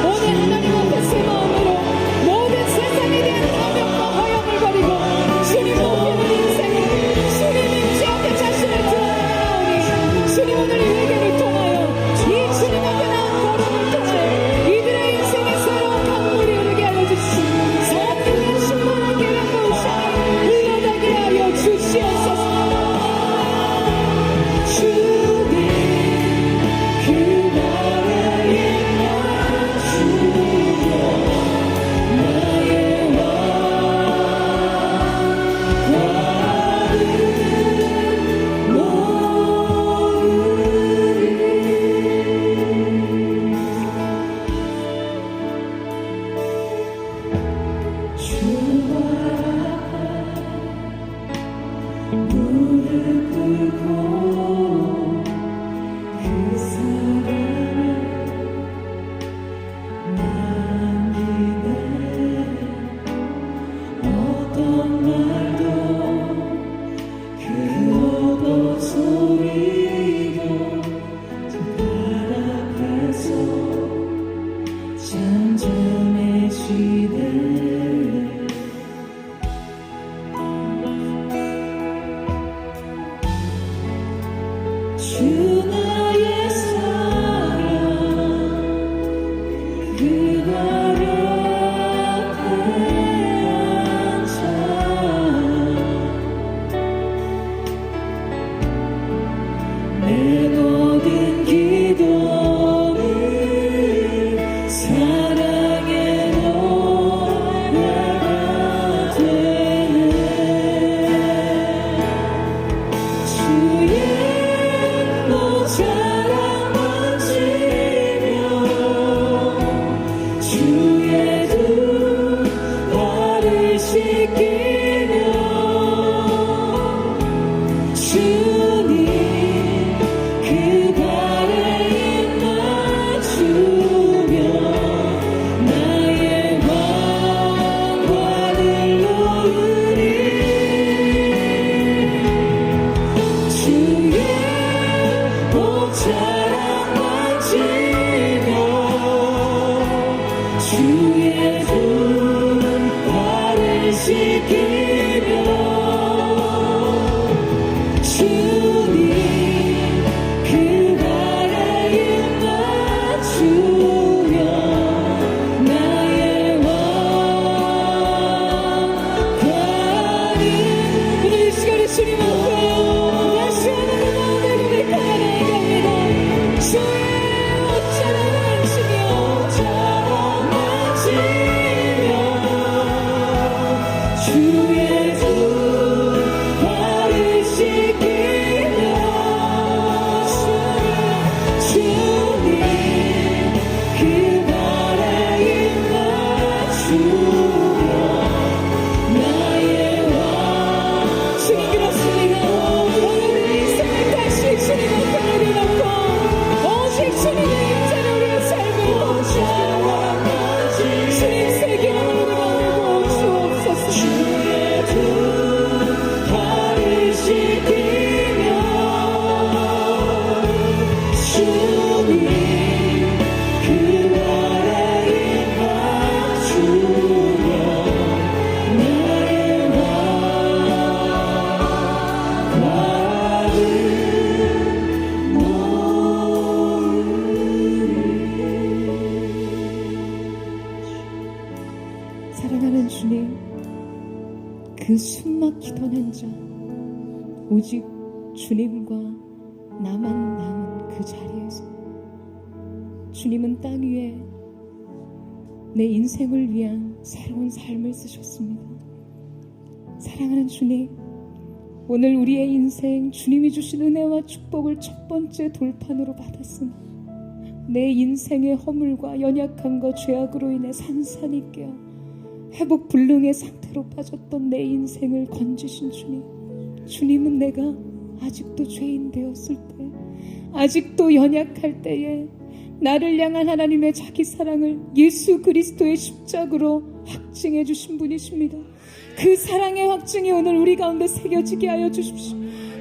오늘 하나님 앞에 새 마음으로 모든 세상에 대한 탐욕과 허영을 버리고 주님 높이는 인생을 주님 임재 앞에 자신을 드러내오니 주님 오늘 이 회개를 통하여 이 주님 앞에 나온 걸음을 통하여 이들의 인생에 새로운 강물이 흐르게 하여 주시고 성령의 충만한 계획과 우상이 흘러가게 하여 주시옵소서. 주님 그날에 맞추며 나의 왕과를 모으리. 주와 무릎 꿇고 그 사랑을 남기네. 어떤 말도 그 어떤 소리도 발 앞에서 잠잠해지네. 주 나의 사랑 그 발 앞에 앉아 내 모든 기도를 사랑의 노래가 되네. 주의 모자랑 만지며 주의 두 발을 씻기며 주님 그 발에 입 맞추며 나의 왕관을 놓으리. 주의 모자 그 숨막히던 현장, 오직 주님과 나만 남은 그 자리에서 주님은 땅 위에 내 인생을 위한 새로운 삶을 쓰셨습니다. 사랑하는 주님, 오늘 우리의 인생 주님이 주신 은혜와 축복을 첫 번째 돌판으로 받았으나 내 인생의 허물과 연약함과 죄악으로 인해 산산이 깨어 회복 불능의 상태로 빠졌던 내 인생을 건지신 주님, 주님은 내가 아직도 죄인 되었을 때, 아직도 연약할 때에 나를 향한 하나님의 자기 사랑을 예수 그리스도의 십자가로 확증해 주신 분이십니다. 그 사랑의 확증이 오늘 우리 가운데 새겨지게 하여 주십시오.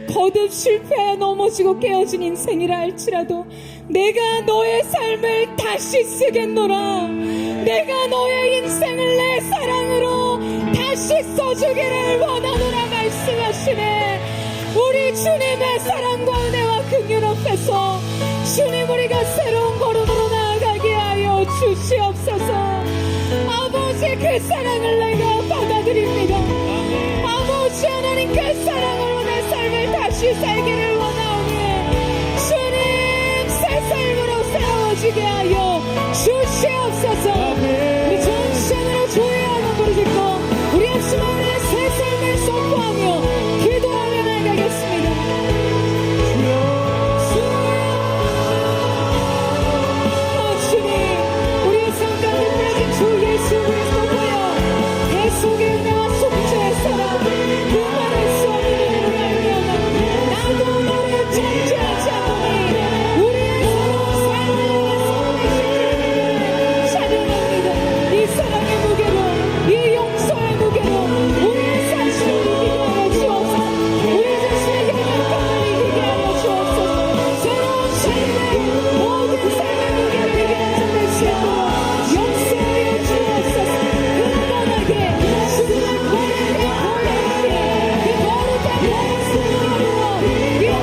거듭 실패하여 넘어지고 깨어진 인생이라 할지라도 내가 너의 삶을 다시 쓰겠노라, 내가 너의 인생을 내 사랑으로 다시 써주기를 원하노라 말씀하시네. 우리 주님의 사랑과 은혜와 긍휼 앞에서 주님, 우리가 새로운 걸음으로 나아가게 하여 주시옵소서. 아버지, 그 사랑을 내가 받아들입니다. 아버지 하나님, 그 사랑으로 내 삶을 다시 살기를 원하오니 주님, 새 삶으로 세워지게 하여 주시옵소서. 우리 전시전으로 주의 한번 부르짖고 우리 합심한 우리의 새 삶을 선포하며 기도하며 나가겠습니다. 주님, 우리의 삶 가운데 뿌려진 주 예수 그리스도 보여 대속의 은혜와 속죄의 사랑, 그 말할 수 없는 은혜를 알면 나도 너를 정죄하지 않으니 우리의 새로운 삶을 위해 찬양합니다. 이 사랑의 무게로, 이 용서의 무게로 우리의 삶을 이기게 하여 주옵소서. 우리 자신의 연약함을 이기게 하여 주옵소서. 새로운 삶의 모든 삶의 무게를 이기게 하여 주옵소서. 역사하여 주옵소서. 근본하게 주님의 권위에 권위에 그 거룩한 말씀으로 이루어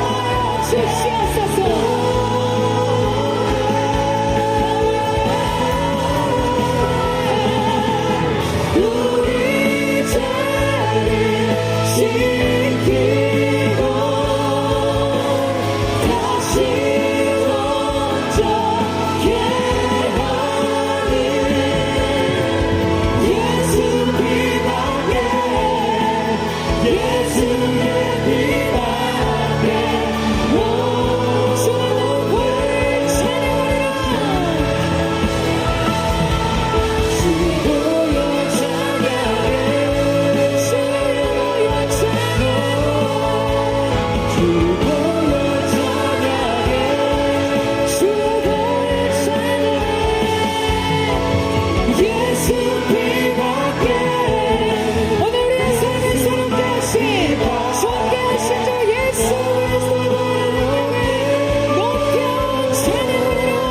주시옵소서. 우리 자를 지키고 다시 온전케 하는 예수 피밖에, 예수의 피밖에. 주님은 권위를 찬양하리라. 주의 보혈 찬양해, 주의 보혈 찬양해, 주의 보혈 찬양해, 주의 보혈 찬양해. 예수 피밖에. 오늘 우리의 삶을 새롭게 하신, 좋게 하신 주 예수 그리스도의 능력을 높여 찬양하리라.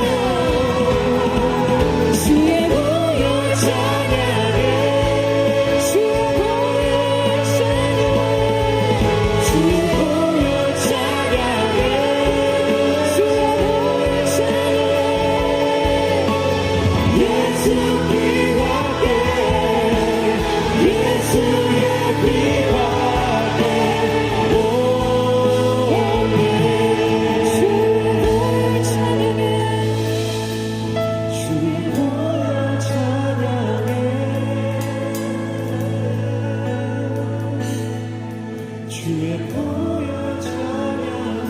주의 보혈 찬양해, 주의 보혈 찬양해, 주의 보혈 찬양해, 주의 보혈 찬양해. 예수 피밖에, 예수의 피밖에 없네. 주의 보혈 찬양해, 주의 보혈 찬양해, 주의 보혈 찬양해.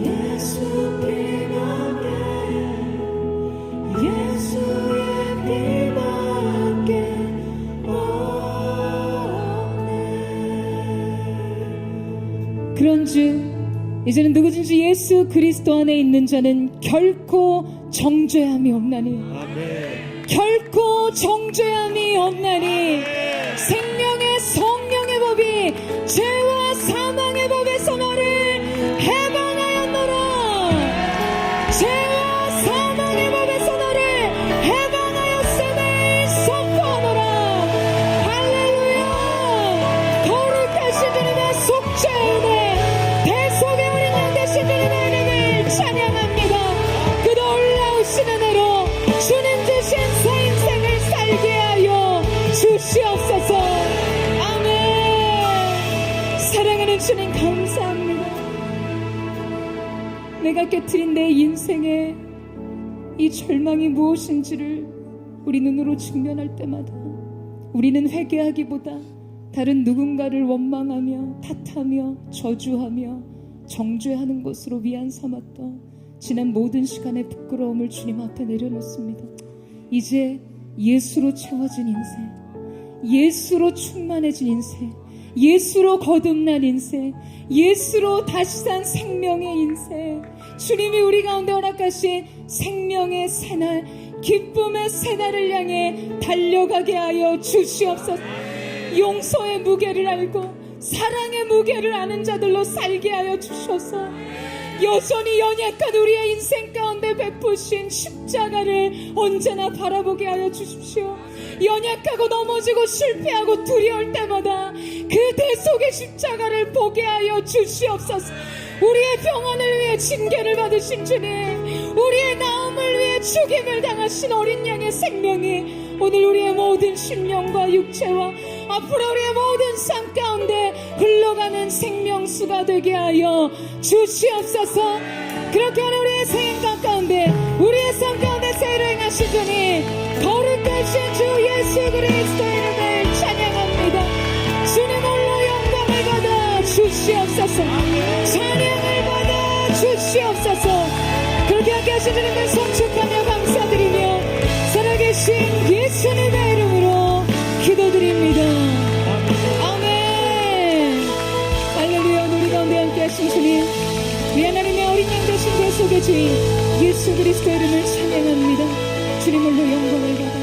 예수 피밖에, 예수의 피밖에 없네. 그런즉 이제는 누구든지 예수 그리스도 안에 있는 자는 결코 정죄함이 없나니, 결코 정죄함이 없나니, 생명의 성령의 법이 죄와 사망의 법에서 너를 해방하였노라. 죄와 사망의 법에서 너를 해방하였음을 선포하노라. 할렐루야. 거룩하신 주님의 속죄의 은혜, 대속의 우리 양 되신 주님의 이름을 찬양합니다. 그 놀라우신 은혜로 주님 주신 새 주님 감사합니다. 내가 깨트린 내 인생의 이 절망이 무엇인지를 우리 눈으로 직면할 때마다 우리는 회개하기보다 다른 누군가를 원망하며 탓하며 저주하며 정죄하는 것으로 위안 삼았던 지난 모든 시간의 부끄러움을 주님 앞에 내려놓습니다. 이제 예수로 채워진 인생, 예수로 충만해진 인생, 예수로 거듭난 인생, 예수로 다시 산 생명의 인생, 주님이 우리 가운데 허락하신 생명의 새날, 기쁨의 새날을 향해 달려가게 하여 주시옵소서. 용서의 무게를 알고 사랑의 무게를 아는 자들로 살게 하여 주셔서 여전히 연약한 우리의 인생 가운데 베푸신 십자가를 언제나 바라보게 하여 주십시오. 연약하고 넘어지고 실패하고 두려울 때마다 그 대속의 십자가를 보게 하여 주시옵소서. 우리의 평안을 위해 징계를 받으신 주님, 우리의 나음을 위해 죽임을 당하신 어린 양의 생명이 오늘 우리의 모든 심령과 육체와 앞으로 우리의 모든 삶 가운데 흘러가는 생명수가 되게 하여 주시옵소서. 그렇게 하는 우리의 생각 가운데 우리의 삶 가운데 새로 행하신 주님, 거룩하신 주 예수 그리스도의 이름을 찬양합니다. 주님 홀로 영광을 받아 주시옵소서. 찬양을 받아 주시옵소서. 그렇게 함께 하신 주님을 송축하며 감사드리며 살아계신 예수님의 이름으로 기도드립니다. 아멘. 할렐루야. 우리 가운데 함께 하신 주님, 우리 하나님의 어린 양 되신 대속의 주인 예수 그리스도의 이름을 찬양합니다. 주님 홀로 영광을 받아